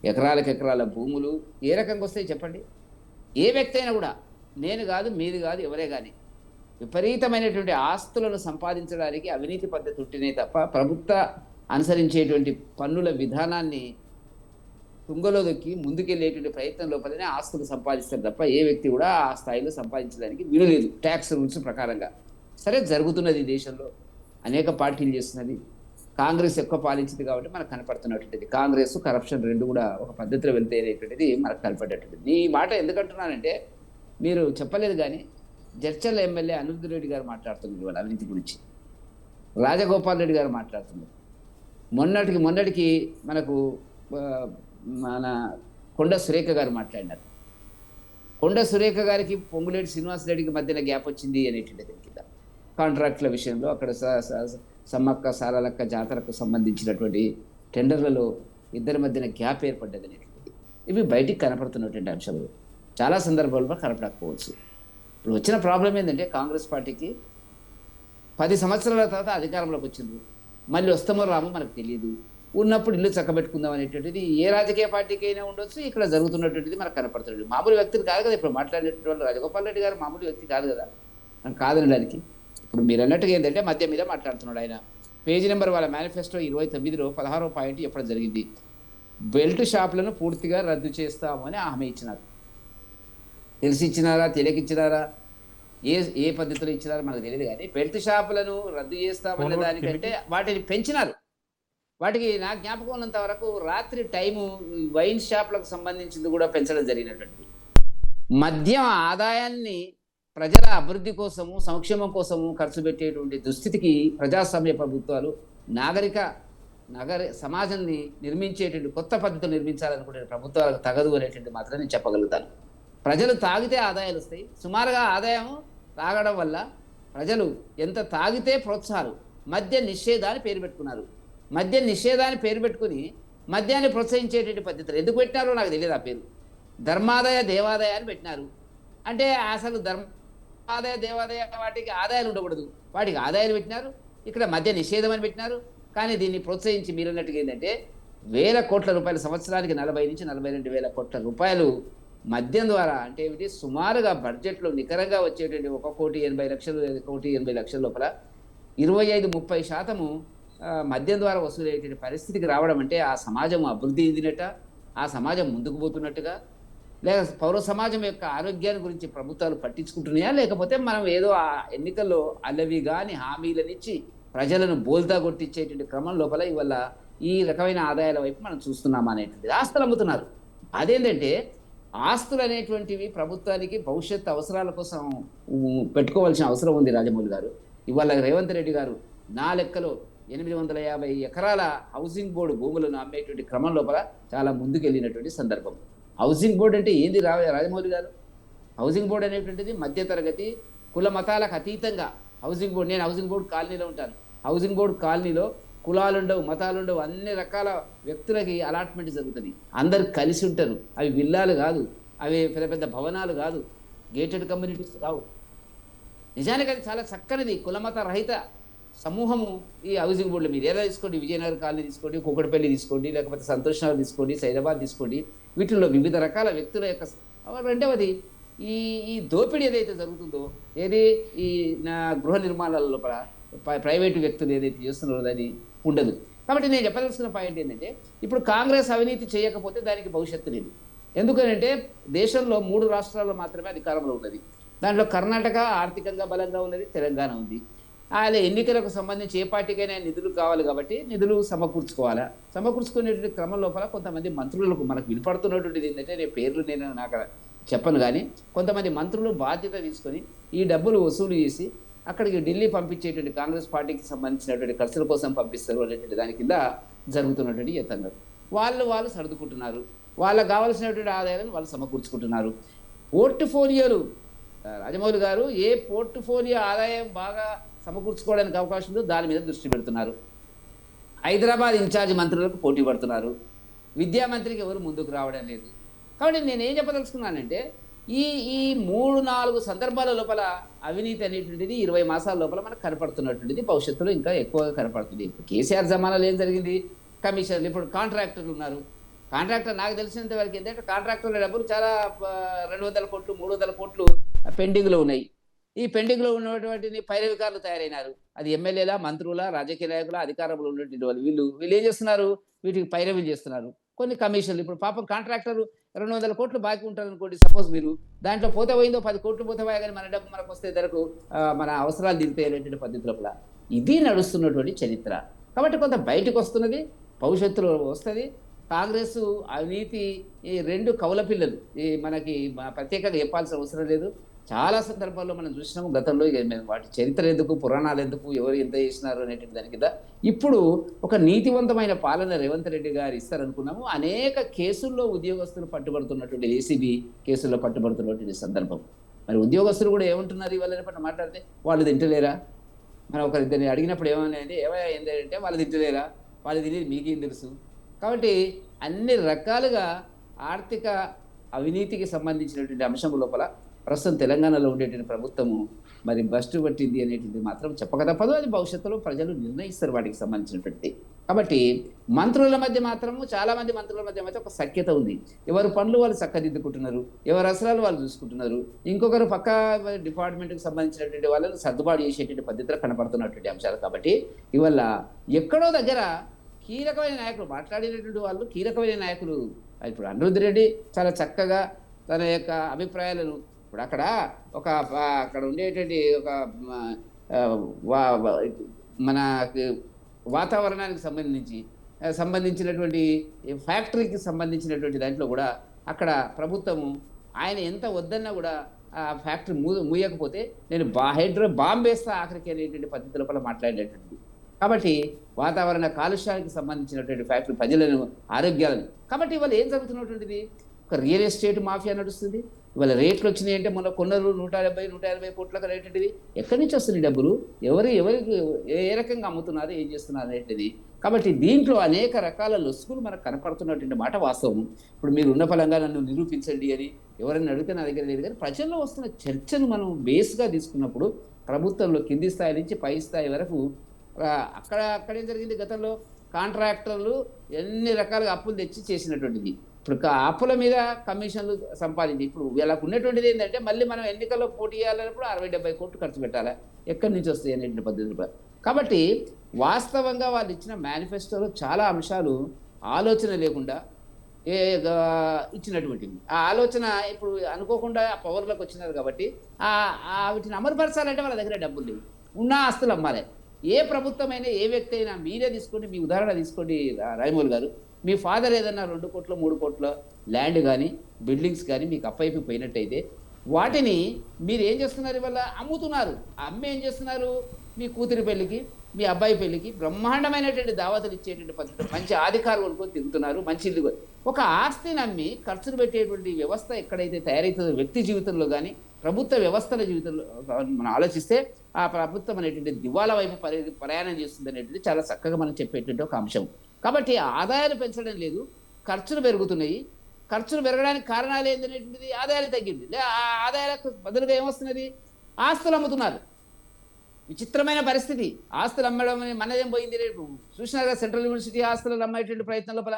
ఎకరాల భూములు ఏ రకంగా వస్తాయి చెప్పండి? ఏ వ్యక్తి అయినా కూడా, నేను కాదు, మీది కాదు, ఎవరే కానీ విపరీతమైనటువంటి ఆస్తులను సంపాదించడానికి అవినీతి పద్ధతి ఉంటేనే తప్ప ప్రభుత్వ అనుసరించేటువంటి పన్నుల విధానాన్ని తుంగలో దొక్కి ముందుకెళ్ళేటువంటి ప్రయత్నం లోపలనే ఆస్తులు సంపాదిస్తారు తప్ప ఏ వ్యక్తి కూడా ఆ స్థాయిలో సంపాదించడానికి వీలు లేదు ట్యాక్స్ రూల్స్ ప్రకారంగా. సరే, జరుగుతున్నది దేశంలో, అనేక పార్టీలు చేస్తున్నది. కాంగ్రెస్ ఎక్కువ పాలించింది కాబట్టి మనకు కనపడుతున్నటువంటిది. కాంగ్రెస్, కరప్షన్ రెండు కూడా ఒక పద్ధతిలో వెళ్తే అనేటువంటిది మనకు కనపడేటువంటిది. ఈ మాట ఎందుకంటున్నానంటే, మీరు చెప్పలేదు కానీ జడ్చర్ల ఎమ్మెల్యే అనిరుద్ధ్ రెడ్డి గారు మాట్లాడుతున్నారు వాళ్ళ అవినీతి గురించి, రాజగోపాల్ రెడ్డి గారు మాట్లాడుతున్నారు. మొన్నటికి మనకు మన కొండ సురేఖ గారు మాట్లాడినారు. కొండ సురేఖ గారికి పొంగులేటి శ్రీనివాసరెడ్డికి మధ్యన గ్యాప్ వచ్చింది అనేటువంటిది కింద కాంట్రాక్టుల విషయంలో అక్కడ సమ్మక్క సారలక్క జాతరకు సంబంధించినటువంటి టెండర్లలో ఇద్దరి మధ్యన గ్యాప్ ఏర్పడ్డది అనేటువంటిది ఇవి బయటికి కనపడుతున్నటువంటి అంశాలు చాలా సందర్భాల్లో కనపడకపోవచ్చు. ఇప్పుడు వచ్చిన ప్రాబ్లం ఏంటంటే కాంగ్రెస్ పార్టీకి 10 సంవత్సరాల తర్వాత అధికారంలోకి వచ్చింది, మళ్ళీ వస్తామో రామో మనకు తెలియదు, ఉన్నప్పుడు ఇల్లు చక్కబెట్టుకుందాం అనేటువంటిది ఏ రాజకీయ పార్టీకి అయినా ఉండొచ్చు. ఇక్కడ జరుగుతున్నటువంటిది మనకు కనపడుతుంది. మామూలు వ్యక్తులు కాదు కదా ఇప్పుడు మాట్లాడేటువంటి వాళ్ళు. రాజగోపాల్ రెడ్డి గారు మామూలు వ్యక్తి కాదు కదా, మనం కాదనడానికి. ఇప్పుడు మీరు అన్నట్టుగా ఏంటంటే మధ్య మీద మాట్లాడుతున్నాడు ఆయన. పేజీ నెంబర్ వాళ్ళ మేనిఫెస్టో 29లో 16వ పాయింట్ చెప్పడం జరిగింది. బెల్ట్ షాపులను పూర్తిగా రద్దు చేస్తామని హామీ ఇచ్చినారు. తెలిసి ఇచ్చినారా తెలియక ఇచ్చినారా ఏ పద్ధతిలో ఇచ్చినారో మనకు తెలియదు, కానీ బెల్ట్ షాపులను రద్దు చేస్తామనే దానికంటే వాటిని పెంచినారు. వాటికి నా జ్ఞాపకం ఉన్నంత వరకు రాత్రి టైము వైన్ షాపులకు సంబంధించింది కూడా పెంచడం జరిగినటువంటి మద్యం ఆదాయాన్ని ప్రజల అభివృద్ధి కోసము సంక్షేమం కోసము ఖర్చు పెట్టేటువంటి దుస్థితికి ప్రజాస్వామ్య ప్రభుత్వాలు నగర సమాజాన్ని నిర్మించేటువంటి కొత్త పద్ధతులు నిర్మించాలనుకునే ప్రభుత్వాలకు తగదు అనేటువంటి మాత్రం నేను చెప్పగలుగుతాను. ప్రజలు తాగితే ఆదాయాలు వస్తాయి. సుమారుగా ఆదాయం తాగడం వల్ల ప్రజలు ఎంత తాగితే ప్రోత్సాహాలు మద్య నిషేధాన్ని పేరు పెట్టుకున్నారు. మద్య నిషేధాన్ని పేరు పెట్టుకుని మద్యాన్ని ప్రోత్సహించేటువంటి పద్ధతులు ఎందుకు పెట్టినారో నాకు తెలియదు. ఆ పేరు ధర్మాదాయ దేవాదాయ అని పెట్టినారు. అంటే అసలు ధర్మాదాయ దేవాదాయ వాటికి ఆదాయాలు ఉండకూడదు, వాటికి ఆదాయాలు పెట్టినారు. ఇక్కడ మద్య నిషేధం అని పెట్టినారు. కానీ దీన్ని ప్రోత్సహించి మీరన్నట్టుగా ఏంటంటే వేల కోట్ల రూపాయలు, సంవత్సరానికి 40 నుంచి 42 వేల కోట్ల రూపాయలు మద్యం ద్వారా, అంటే ఏమిటి సుమారుగా బడ్జెట్లో నికరంగా వచ్చేటువంటి 1,80,00,000 లోపల 25-30% మద్యం ద్వారా వసూలయ్యేటువంటి పరిస్థితికి రావడం అంటే ఆ సమాజం అభివృద్ధి చెందినట్ట, ఆ సమాజం ముందుకు పోతున్నట్టుగా, లేక పౌర సమాజం యొక్క ఆరోగ్యాన్ని గురించి ప్రభుత్వాలు పట్టించుకుంటున్నాయా, లేకపోతే మనం ఏదో ఆ ఎన్నికల్లో అల్లవి కానీ హామీలనిచ్చి ప్రజలను బోల్తా కొట్టించేటువంటి క్రమం లోపల ఇవల్ల ఈ రకమైన ఆదాయాల వైపు మనం చూస్తున్నాం అనేటువంటిది. ఆస్తులు అమ్ముతున్నారు. అదేంటంటే ఆస్తులు అనేటువంటివి ప్రభుత్వానికి భవిష్యత్ అవసరాల కోసం పెట్టుకోవాల్సిన అవసరం ఉంది. రాజమౌళి గారు ఇవాళ రేవంత్ రెడ్డి గారు నా లెక్కలో 850 ఎకరాల హౌసింగ్ బోర్డు భూములను అమ్మేటువంటి క్రమం లోపల చాలా ముందుకెళ్ళినటువంటి సందర్భం. హౌసింగ్ బోర్డు అంటే ఏంది రాజమౌళి గారు? హౌసింగ్ బోర్డు అనేటువంటిది మధ్యతరగతి కుల మతాలకు అతీతంగా హౌసింగ్ బోర్డు. నేను హౌసింగ్ బోర్డు కాలనీలో ఉంటాను. హౌసింగ్ బోర్డు కాలనీలో కులాలు ఉండవు, మతాలు ఉండవు, అన్ని రకాల వ్యక్తులకి అలాట్మెంట్ జరుగుతుంది. అందరు కలిసి ఉంటారు. అవి విల్లాలు కాదు, అవి పెద్ద పెద్ద భవనాలు కాదు, గేటెడ్ కమ్యూనిటీస్ కావు. నిజానికి అది చాలా చక్కనిది కులమత రహిత సమూహము ఈ హౌసింగ్ బోర్డులో. మీరు ఏదో తీసుకోండి, విజయనగర్ కాలనీ తీసుకోండి, కూకట్పల్లి తీసుకోండి, లేకపోతే సంతోష్ నగర్ తీసుకోండి, సైదాబాద్ తీసుకోండి, వీటిల్లో వివిధ రకాల వ్యక్తుల యొక్క. రెండవది ఈ దోపిడీ ఏదైతే జరుగుతుందో, ఏది ఈ గృహ నిర్మాణాల లోపల ప్రైవేటు వ్యక్తులు ఏదైతే చేస్తున్నారో అది ఉండదు. కాబట్టి నేను చెప్పదలుచుకున్న పాయింట్ ఏంటంటే ఇప్పుడు కాంగ్రెస్ అవినీతి చేయకపోతే దానికి భవిష్యత్తు లేదు. ఎందుకనంటే దేశంలో 3 రాష్ట్రాల్లో మాత్రమే అధికారంలో ఉన్నది. దాంట్లో కర్ణాటక ఆర్థికంగా బలంగా ఉన్నది, తెలంగాణ ఉంది. అలా ఎన్నికలకు సంబంధించి ఏ పార్టీకైనా నిధులు కావాలి కాబట్టి నిధులు సమకూర్చుకోవాలా. సమకూర్చుకునేటువంటి క్రమం లోపల కొంతమంది మంత్రులకు మనకు వినపడుతున్నటువంటిది ఏంటంటే పేర్లు నేను నాకు చెప్పను, కానీ కొంతమంది మంత్రులు బాధ్యత తీసుకొని ఈ డబ్బులు వసూలు చేసి అక్కడికి ఢిల్లీ పంపించేటువంటి కాంగ్రెస్ పార్టీకి సంబంధించినటువంటి ఖర్చుల కోసం పంపిస్తారు అనేటువంటి దాని కింద జరుగుతున్నటువంటి యత్నాలు. వాళ్ళు సర్దుకుంటున్నారు. వాళ్ళకు కావాల్సినటువంటి ఆదాయాలను వాళ్ళు సమకూర్చుకుంటున్నారు. పోర్ట్ఫోలియోలు రాజమౌళి గారు ఏ పోర్ట్ఫోలియో ఆదాయం బాగా సమకూర్చుకోవడానికి అవకాశం ఉందో దాని మీద దృష్టి పెడుతున్నారు. హైదరాబాద్ ఇన్ఛార్జ్ మంత్రులకు పోటీ పడుతున్నారు. విద్యామంత్రికి ఎవరు ముందుకు రావడం లేదు. కాబట్టి నేనేం చెప్పదలుచుకున్నానంటే ఈ 3-4 సందర్భాల లోపల అవినీతి అనేటువంటిది 20 మాసాల లోపల మనకు కనపడుతున్నటువంటిది. భవిష్యత్తులో ఇంకా ఎక్కువగా కనపడుతుంది. కేసీఆర్ జమానాలో ఏం జరిగింది? కమిషన్లు. ఇప్పుడు కాంట్రాక్టర్లు ఉన్నారు. కాంట్రాక్టర్ నాకు తెలిసినంత వరకు ఏంటంటే కాంట్రాక్టర్ల డబ్బులు చాలా 200 కోట్లు 300 కోట్లు పెండింగ్లో ఉన్నాయి. ఈ పెండింగ్లో ఉన్నటువంటిని పైరవికారులు తయారైనారు. అది ఎమ్మెల్యేల, మంత్రుల, రాజకీయ నాయకుల, అధికారంలో ఉన్నటువంటి వాళ్ళు వీళ్ళు ఏం చేస్తున్నారు? వీటికి పైరవీలు చేస్తున్నారు. కొన్ని కమిషన్లు. ఇప్పుడు పాపం కాంట్రాక్టర్ 200 కోట్లు బాకీ ఉంటారు అనుకోండి, సపోజ్ మీరు దాంట్లో పోతే పోయిందో 10 కోట్లు పోతే పోయా, కానీ మన డబ్బు మనకు వస్తే ధరకు మన అవసరాలు తీరుతాయి అనేటువంటి పద్ధతి లోపల ఇది నడుస్తున్నటువంటి చరిత్ర. కాబట్టి కొంత బయటకు వస్తున్నది, భవిష్యత్తులో వస్తుంది. కాంగ్రెస్ అవినీతి ఈ 2 కౌల పిల్లలు మనకి ప్రత్యేకంగా చెప్పాల్సిన అవసరం లేదు. చాలా సందర్భాల్లో మనం చూసినాము గతంలో. ఇక మేము వాటి చరిత్ర ఎందుకు, పురాణాలు ఎందుకు, ఎవరు ఎంత చేసినారు అనేటువంటి దాని కింద ఇప్పుడు ఒక నీతివంతమైన పాలన రేవంత్ రెడ్డి గారు ఇస్తారనుకున్నాము. అనేక కేసుల్లో ఉద్యోగస్తులు పట్టుబడుతున్నటువంటి ఏసీబీ కేసుల్లో పట్టుబడుతున్నటువంటి సందర్భం. మరి ఉద్యోగస్తులు కూడా ఏమంటున్నారు ఇవాళ రేపటి మాట్లాడితే, వాళ్ళు తింటలేరా? మనం ఒకరిద్దరిని అడిగినప్పుడు ఏమన్నాయంటే, ఏమయ్యా ఏంటంటే వాళ్ళు తింటలేరా, వాళ్ళు తినేది మీకేం తెలుసు. కాబట్టి అన్ని రకాలుగా ఆర్థిక అవినీతికి సంబంధించినటువంటి అంశం లోపల ప్రస్తుతం తెలంగాణలో ఉండేటువంటి ప్రభుత్వము మరి బస్టు పట్టింది అనేటువంటిది మాత్రం చెప్పక తప్పదు. అది భవిష్యత్తులో ప్రజలు నిర్ణయిస్తారు వాటికి సంబంధించినటువంటి. కాబట్టి మంత్రుల మధ్య మాత్రము, చాలా మంది మంత్రుల మధ్య ఒక సఖ్యత ఉంది. ఎవరు పనులు వాళ్ళు చక్కదిద్దుకుంటున్నారు, ఎవరు అవసరాలు వాళ్ళు చూసుకుంటున్నారు, ఇంకొకరు పక్క డిపార్ట్మెంట్కి సంబంధించినటువంటి వాళ్ళని సర్దుబాటు చేసేటువంటి పద్ధతిలో కనపడుతున్నటువంటి అంశాలు. కాబట్టి ఇవల్ల ఎక్కడో దగ్గర కీలకమైన నాయకులు మాట్లాడినటువంటి వాళ్ళు, కీలకమైన నాయకులు ఇప్పుడు అనిరుద్ధ్ రెడ్డి చాలా చక్కగా తన యొక్క అభిప్రాయాలను ఇప్పుడు అక్కడ ఉండేటువంటి ఒక మన వాతావరణానికి సంబంధించినటువంటి ఫ్యాక్టరీకి సంబంధించినటువంటి దాంట్లో కూడా అక్కడ ప్రభుత్వము ఆయన ఎంత వద్దన్నా కూడా ఆ ఫ్యాక్టరీ మూయకపోతే నేను బాంబు వేస్తా ఆఖరికి అనేటువంటి పద్ధతి లోపల మాట్లాడేటువంటిది. కాబట్టి వాతావరణ కాలుష్యానికి సంబంధించినటువంటి ఫ్యాక్టరీ, ప్రజలను ఆరోగ్యాలను. కాబట్టి ఇవాళ ఏం జరుగుతున్నటువంటిది, ఒక రియల్ ఎస్టేట్ మాఫియా నడుస్తుంది. ఇవాళ రేట్లు వచ్చినాయి అంటే మొన్న కొన్నారు 150 కోట్లకు రేటెంటిది. ఎక్కడి నుంచి వస్తున్నాయి డబ్బులు, ఎవరికి ఏ రకంగా అమ్ముతున్నారు, ఏం చేస్తున్నారు అనేటిది. కాబట్టి దీంట్లో అనేక రకాల లొసుగులు మనకు కనపడుతున్నటువంటి మాట వాస్తవం. ఇప్పుడు మీరు ఉన్న ఫలంగా నన్ను నిరూపించండి అని ఎవరైనా అడిగితే నా దగ్గర లేదు. కానీ ప్రజల్లో వస్తున్న చర్చను మనం బేస్గా తీసుకున్నప్పుడు ప్రభుత్వంలో కింది స్థాయి నుంచి పై స్థాయి వరకు అక్కడేం జరిగింది, గతంలో కాంట్రాక్టర్లు ఎన్ని రకాలుగా అప్పులు తెచ్చి చేసినటువంటిది. ఇప్పుడు అప్పుల మీద కమిషన్లు సంపాదించి ఇప్పుడు వీళ్ళకు ఉన్నటువంటిది ఏంటంటే, మళ్ళీ మనం ఎన్నికల్లో పోటీ చేయాలన్నప్పుడు 60-70 కోట్లు ఖర్చు పెట్టాలి. ఎక్కడి నుంచి వస్తాయి అనేటువంటి పద్ధతులు. కాబట్టి వాస్తవంగా వాళ్ళు ఇచ్చిన మేనిఫెస్టోలో చాలా అంశాలు ఆలోచన లేకుండా ఇచ్చినటువంటివి. ఆ ఆలోచన ఇప్పుడు అనుకోకుండా పవర్లోకి వచ్చినారు కాబట్టి వీటిని అమలుపరచాలంటే వాళ్ళ దగ్గర డబ్బులు లేవు, ఉన్న ఆస్తులు అమ్మాలి. ఏ ప్రభుత్వమైనా, ఏ వ్యక్తి అయినా, మీరే తీసుకోండి, మీ ఉదాహరణ తీసుకోండి రాయమూల్ గారు. మీ ఫాదర్ ఏదన్నా 2 కోట్ల 3 కోట్ల ల్యాండ్ కానీ బిల్డింగ్స్ కానీ మీకు అప్పైపోయినట్టయితే వాటిని మీరు ఏం చేస్తున్నారు, ఇవాళ అమ్ముతున్నారు. అమ్మి ఏం చేస్తున్నారు, మీ కూతురి పెళ్లికి, మీ అబ్బాయి పెళ్లికి బ్రహ్మాండమైనటువంటి దావతులు ఇచ్చేటువంటి పద్ధతి, మంచి ఆధికారులు కొనుక్కొని తిరుగుతున్నారు. మంచి ఇల్లు, ఒక ఆస్తిని అమ్మి ఖర్చులు పెట్టేటువంటి వ్యవస్థ ఎక్కడైతే తయారవుతుందో వ్యక్తి జీవితంలో కానీ ప్రభుత్వ వ్యవస్థల జీవితంలో మనం ఆలోచిస్తే ఆ ప్రభుత్వం అనేటువంటి దివాలా వైపు ప్రయాణం చేస్తుంది అనేటువంటి చాలా చక్కగా మనం చెప్పేటువంటి ఒక అంశం. కాబట్టి ఆదాయాలు పెంచడం లేదు, ఖర్చులు పెరుగుతున్నాయి. ఖర్చులు పెరగడానికి కారణాలు ఏంటనేటువంటిది, ఆదాయాలు తగ్గింది. ఆ ఆదాయాలకు బదులుగా ఏమొస్తున్నది, ఆస్తులు అమ్ముతున్నారు. విచిత్రమైన పరిస్థితి. ఆస్తులు అమ్మడం మనదేం పోయింది. రేపు చూసినారు కదా, సెంట్రల్ యూనివర్సిటీ ఆస్తులు అమ్మేటువంటి ప్రయత్నం లోపల.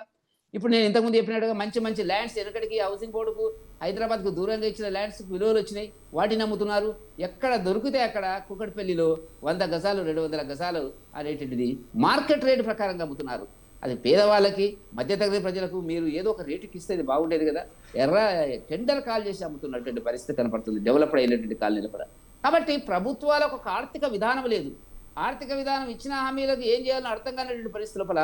ఇప్పుడు నేను ఇంతకుముందు చెప్పినట్టుగా మంచి ల్యాండ్స్ వెనకడికి హౌసింగ్ బోర్డుకు హైదరాబాద్కు దూరంగా ఇచ్చిన ల్యాండ్స్కి విలువలు వచ్చినాయి, వాటిని అమ్ముతున్నారు. ఎక్కడ దొరికితే అక్కడ కూకట్పల్లిలో 100 గజాలు 200 గజాలు అనేటువంటిది మార్కెట్ రేటు ప్రకారంగా అమ్ముతున్నారు. అది పేదవాళ్ళకి, మధ్యతరగతి ప్రజలకు మీరు ఏదో ఒక రేటుకి ఇస్తే అది బాగుండేది కదా. టెండర్ కాల్ చేసి అమ్ముతున్నటువంటి పరిస్థితి కనపడుతుంది డెవలప్డ్ అయినటువంటి కాలనీల కూడా. కాబట్టి ప్రభుత్వాలకు ఒక ఆర్థిక విధానం లేదు. ఆర్థిక విధానం ఇచ్చిన హామీలకు ఏం చేయాలని అర్థం కానిటువంటి పరిస్థితి లోపల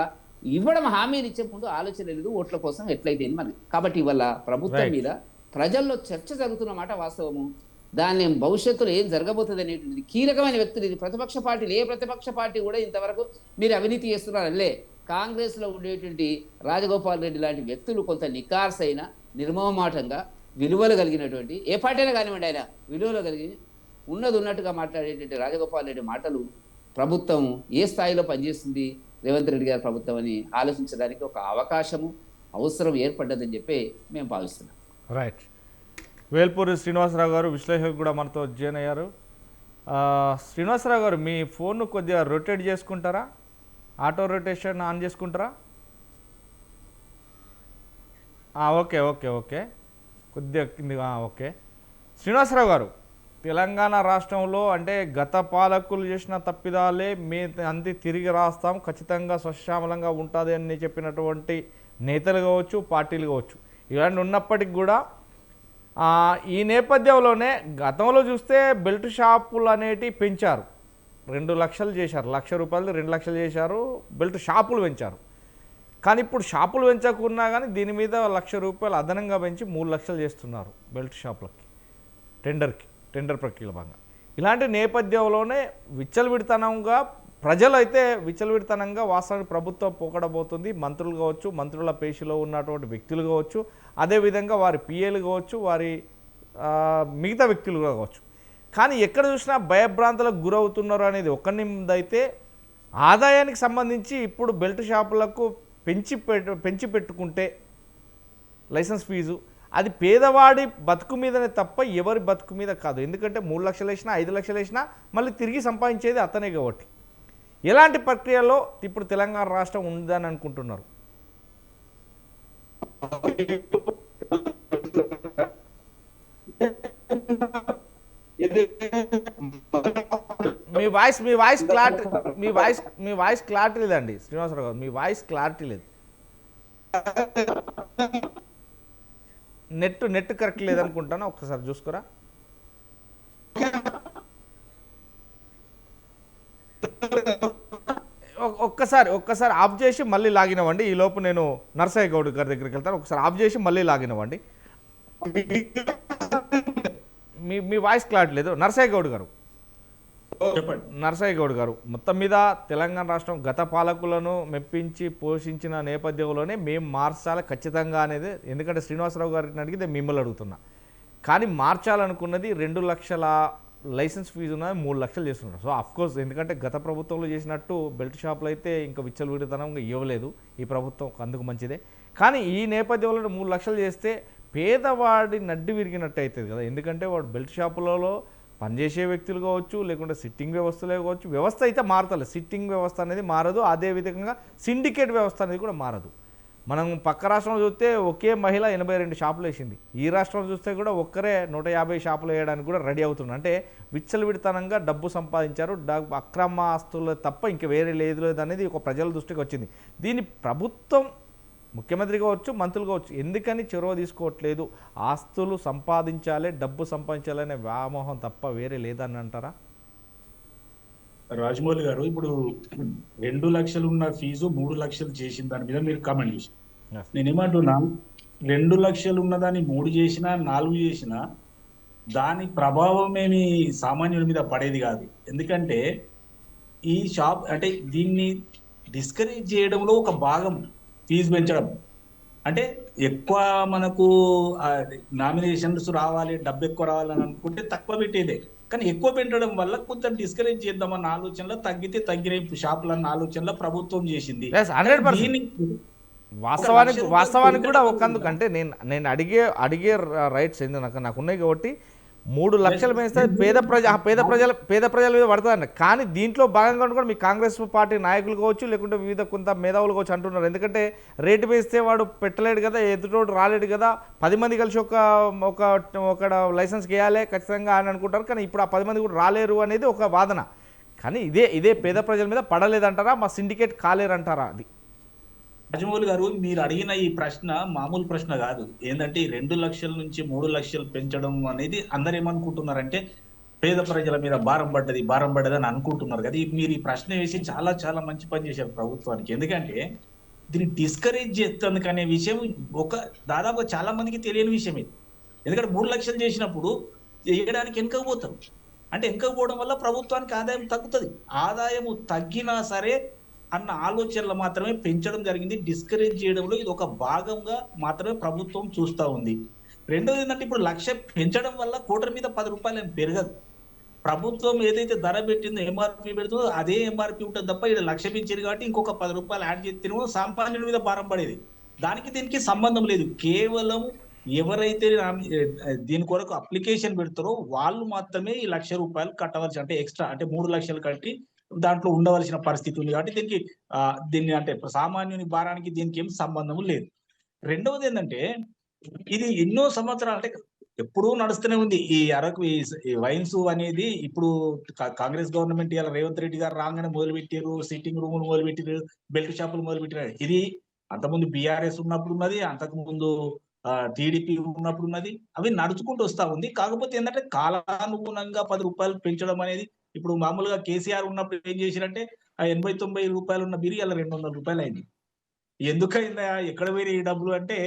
ఇవ్వడం, హామీలు ఇచ్చే ముందు ఆలోచన లేదు, ఓట్ల కోసం ఎట్లయితే మనకి. కాబట్టి ఇవాళ ప్రభుత్వం మీద ప్రజల్లో చర్చ జరుగుతున్న మాట వాస్తవము. దాన్ని భవిష్యత్తులో ఏం జరగబోతుంది అనేటువంటిది కీలకమైన వ్యక్తులు. ఇది ప్రతిపక్ష పార్టీలు, ఏ ప్రతిపక్ష పార్టీ కూడా ఇంతవరకు మీరు అవినీతి చేస్తున్నారలే. కాంగ్రెస్లో ఉండేటువంటి రాజగోపాల్ రెడ్డి లాంటి వ్యక్తులు కొంత నికార్సైన, నిర్మమాటంగా, విలువలు కలిగినటువంటి, ఏ పార్టీ అయినా కానివ్వండి, ఆయన విలువలు కలిగి ఉన్నది ఉన్నట్టుగా మాట్లాడేటువంటి రాజగోపాల్ రెడ్డి మాటలు ప్రభుత్వం ఏ స్థాయిలో పనిచేస్తుంది రేవంత్ రెడ్డి గారి ప్రభుత్వం అని ఆలోచించడానికి ఒక అవకాశము, అవసరం ఏర్పడ్డదని చెప్పి మేము భావిస్తున్నాం. రైట్. వేల్పూరి శ్రీనివాసరావు గారు విశ్లేషకులు కూడా మనతో జాయిన్ అయ్యారు. శ్రీనివాసరావు గారు, మీ ఫోన్ను కొద్దిగా రొటేట్ చేసుకుంటారా? ఆటో రొటేషన్ ఆన్ చేసుకుంటారా? ఓకే ఓకే ఓకే కొద్దిగా కింది. ఓకే శ్రీనివాసరావు గారు, తెలంగాణ రాష్ట్రంలో అంటే గత పాలకులు చేసిన తప్పిదాలే మీ అంతే తిరిగి రాస్తాం, ఖచ్చితంగా స్వశ్యామలంగా ఉంటుంది అని చెప్పినటువంటి నేతలు కావచ్చు, పార్టీలు కావచ్చు, ఇలాంటి ఉన్నప్పటికి కూడా ఈ నేపథ్యంలోనే గతంలో చూస్తే బెల్ట్ షాపులు అనేటివి పెంచారు. 2 లక్షలు చేశారు, ₹1,00,000 2 లక్షలు చేశారు, బెల్ట్ షాపులు పెంచారు. కానీ ఇప్పుడు షాపులు పెంచకున్నా కానీ దీని మీద ₹1,00,000 అదనంగా పెంచి 3 లక్షలు చేస్తున్నారు బెల్ట్ షాపులకి, టెండర్కి. టెండర్ ప్రక్రియలో భాగంగా. ఇలాంటి నేపథ్యంలోనే విచ్చలవిడితనంగా ప్రజలైతే విచ్చలవిడితనంగా వాస్తవానికి ప్రభుత్వం పోకడబోతుంది. మంత్రులు కావచ్చు, మంత్రుల పేషిలో ఉన్నటువంటి వ్యక్తులు కావచ్చు, అదేవిధంగా వారి పిఏలు కావచ్చు, వారి మిగతా వ్యక్తులు కావచ్చు. కానీ ఎక్కడ చూసినా భయభ్రాంతులకు గురవుతున్నారు అనేది ఒక్కనిదైతే, ఆదాయానికి సంబంధించి ఇప్పుడు బెల్ట్ షాపులకు పెంచి పెట్టుకుంటే లైసెన్స్ ఫీజు అది పేదవాడి బతుకు మీదనే తప్ప ఎవరి బతుకు మీద కాదు. ఎందుకంటే 3 లక్షలు వేసినా 5 లక్షలు వేసినా మళ్ళీ తిరిగి సంపాదించేది అతనే కాబట్టి. ఎలాంటి ప్రక్రియలో ఇప్పుడు తెలంగాణ రాష్ట్రం ఉందని అనుకుంటున్నారు? మీ వాయిస్ క్లారిటీ లేదండి శ్రీనివాసరావు గారు, మీ వాయిస్ క్లారిటీ లేదు. నెట్ కరెక్ట్ లేదనుకుంటాను, ఒక్కసారి చూసుకోరా. ఒక్కసారి ఆఫ్ చేసి మళ్ళీ లాగిన్ అవ్వండి. ఈ లోపు నేను నర్సయ్య గౌడ్ గారి దగ్గరికి వెళ్తాను. ఒకసారి ఆఫ్ చేసి మళ్ళీ లాగిన్ అవ్వండి. మీ వాయిస్ క్లారిటీ లేదు. నర్సయ్య గౌడ్ గారు, మొత్తం మీద తెలంగాణ రాష్ట్రం గత పాలకులను మెప్పించి పోషించిన నేపథ్యంలోనే మేము మార్చాలి ఖచ్చితంగా అనేది, ఎందుకంటే శ్రీనివాసరావు గారిని అడిగితే మిమ్మల్ని అడుగుతున్నా. కానీ మార్చాలనుకున్నది 2 లక్షల లైసెన్స్ ఫీజు ఉన్నది 3 లక్షలు చేస్తున్నారు. సో అఫ్కోర్స్ ఎందుకంటే గత ప్రభుత్వంలో చేసినట్టు బెల్ట్ షాపులు అయితే ఇంకా విచ్చలవిడితనంగా ఇవ్వలేదు ఈ ప్రభుత్వం, అందుకు మంచిదే. కానీ ఈ నేపథ్యంలో 3 లక్షలు చేస్తే పేదవాడి నడ్డి విరిగినట్టు అవుతుంది కదా. ఎందుకంటే వాడు బెల్ట్ షాపులలో పనిచేసే వ్యక్తులు కావచ్చు, లేకుంటే సిట్టింగ్ వ్యవస్థలే కావచ్చు, వ్యవస్థ అయితే మారతలేదు. సిట్టింగ్ వ్యవస్థ అనేది మారదు, అదేవిధంగా సిండికేట్ వ్యవస్థ అనేది కూడా మారదు. మనం పక్క రాష్ట్రంలో చూస్తే ఒకే మహిళ 82 షాపులు వేసింది. ఈ రాష్ట్రంలో చూస్తే కూడా ఒక్కరే 150 షాపులు వేయడానికి కూడా రెడీ అవుతున్నారు. అంటే విచ్చలవిడితనంగా డబ్బు సంపాదించారు, అక్రమ ఆస్తులు తప్ప ఇంక వేరే లేదు అనేది ఒక ప్రజల దృష్టికి వచ్చింది. దీన్ని ప్రభుత్వం ముఖ్యమంత్రి కావచ్చు, మంత్రులు కావచ్చు ఎందుకని చొరవ తీసుకోవట్లేదు? ఆస్తులు సంపాదించాలి, డబ్బు సంపాదించాలి అనే వ్యామోహం తప్ప వేరే లేదని అంటారా? రాజమౌళి గారు, ఇప్పుడు 2 లక్షలు ఉన్న ఫీజు 3 లక్షలు చేసిన దాని మీద మీరు కామెంట్ చేసి, నేనేమంటున్నా, 2 లక్షలు ఉన్న దాన్ని 3 చేసినా 4 చేసినా దాని ప్రభావం ఏమి సామాన్యుల మీద పడేది కాదు. ఎందుకంటే ఈ షాప్ అంటే దీన్ని డిస్కరేజ్ చేయడంలో ఒక భాగం ఫీజు పెంచడం. అంటే ఎక్కువ మనకు నామినేషన్స్ రావాలి, డబ్బు ఎక్కువ రావాలని అనుకుంటే తక్కువ పెట్టేదే, కానీ ఎక్కువ పెట్టడం వల్ల కొంచెం డిస్కరేజ్ చేద్దామన్న ఆలోచనలో తగ్గితే తగ్గిన షాపులన్న ఆలోచనలో ప్రభుత్వం చేసింది. వాస్తవానికి కూడా ఒకందుకంటే నేను అడిగే రైట్స్ ఏంది నాకు ఉన్నాయి కాబట్టి 3 లక్షలు పెంచితే పేద ప్రజల మీద పడుతుందండి. కానీ దీంట్లో భాగంగా కూడా మీ కాంగ్రెస్ పార్టీ నాయకులు కావచ్చు, లేకుంటే వివిధ కొంత మేధావులు కావచ్చు అంటున్నారు. ఎందుకంటే రేటు పెంచితే వాడు పెట్టలేడు కదా, ఎదుటోడు రాలేడు కదా, 10 మంది కలిసి ఒక లైసెన్స్ వేయాలి ఖచ్చితంగా అని అనుకుంటారు. కానీ ఇప్పుడు ఆ 10 మంది కూడా రాలేరు అనేది ఒక వాదన. కానీ ఇదే పేద ప్రజల మీద పడలేదంటారా, మా సిండికేట్ కాలేరంటారా? అది రాజమౌళి గారు, మీరు అడిగిన ఈ ప్రశ్న మామూలు ప్రశ్న కాదు. ఏంటంటే 2 లక్షల నుంచి 3 లక్షలు పెంచడం అనేది అందరు ఏమనుకుంటున్నారంటే పేద ప్రజల మీద భారం పడ్డది అని అనుకుంటున్నారు కదా. మీరు ఈ ప్రశ్న వేసి చాలా చాలా మంచి పని చేశారు ప్రభుత్వానికి. ఎందుకంటే దీన్ని డిస్కరేజ్ చేస్తుంది అనే విషయం దాదాపు చాలా మందికి తెలియని విషయం ఇది. ఎందుకంటే 3 లక్షలు చేసినప్పుడు చేయడానికి వెనుకపోతారు. అంటే వెనుకపోవడం వల్ల ప్రభుత్వానికి ఆదాయం తగ్గుతుంది. ఆదాయము తగ్గినా సరే అన్న ఆలోచనలు మాత్రమే పెంచడం జరిగింది. డిస్కరేజ్ చేయడంలో ఇది ఒక భాగంగా మాత్రమే ప్రభుత్వం చూస్తూ ఉంది. రెండోది ఏంటంటే, ఇప్పుడు 1,00,000 పెంచడం వల్ల కోటర్ మీద 10 రూపాయలు ఏం పెరగదు. ప్రభుత్వం ఏదైతే ధర పెట్టిందో ఎంఆర్పి పెడుతుందో అదే ఎంఆర్పి ఉంటుంది తప్ప ఇక్కడ 1,00,000 పెంచారు కాబట్టి ఇంకొక 10 రూపాయలు యాడ్ చేస్తేనేమో సామాన్యుల మీద భారం పడేది. దానికి దీనికి సంబంధం లేదు. కేవలం ఎవరైతే దీని కొరకు అప్లికేషన్ పెడతారో వాళ్ళు మాత్రమే ఈ 1,00,000 రూపాయలు కట్టవలసి, అంటే ఎక్స్ట్రా, అంటే 3 లక్షలు కట్టి దాంట్లో ఉండవలసిన పరిస్థితి ఉంది. కాబట్టి దీన్ని అంటే సామాన్యుని భారానికి దీనికి ఏం సంబంధం లేదు. రెండవది ఏంటంటే, ఇది ఎన్నో సంవత్సరాలు అంటే ఎప్పుడూ నడుస్తూనే ఉంది. ఈ అరకు ఈ వైన్స్ అనేది ఇప్పుడు కాంగ్రెస్ గవర్నమెంట్ ఇలా రేవంత్ రెడ్డి గారు రాగానే మొదలుపెట్టారు, సిట్టింగ్ రూములు మొదలుపెట్టారు, బెల్ట్ షాపులు మొదలుపెట్టారు. ఇది అంతకుముందు బీఆర్ఎస్ ఉన్నప్పుడు ఉన్నది, అంతకుముందు టీడీపీ ఉన్నప్పుడు ఉన్నది. అవి నడుచుకుంటూ వస్తా ఉంది. కాకపోతే ఏంటంటే కాలానుగుణంగా 10 రూపాయలు పెంచడం అనేది, ఇప్పుడు మామూలుగా కేసీఆర్ ఉన్నప్పుడు ఏం చేసిరంటే ఆ 80-90 రూపాయలు ఉన్న బిరి అలా 200 రూపాయలు అయింది. ఎందుకైందా, ఎక్కడ పోయిన ఈ డబ్బులు అంటే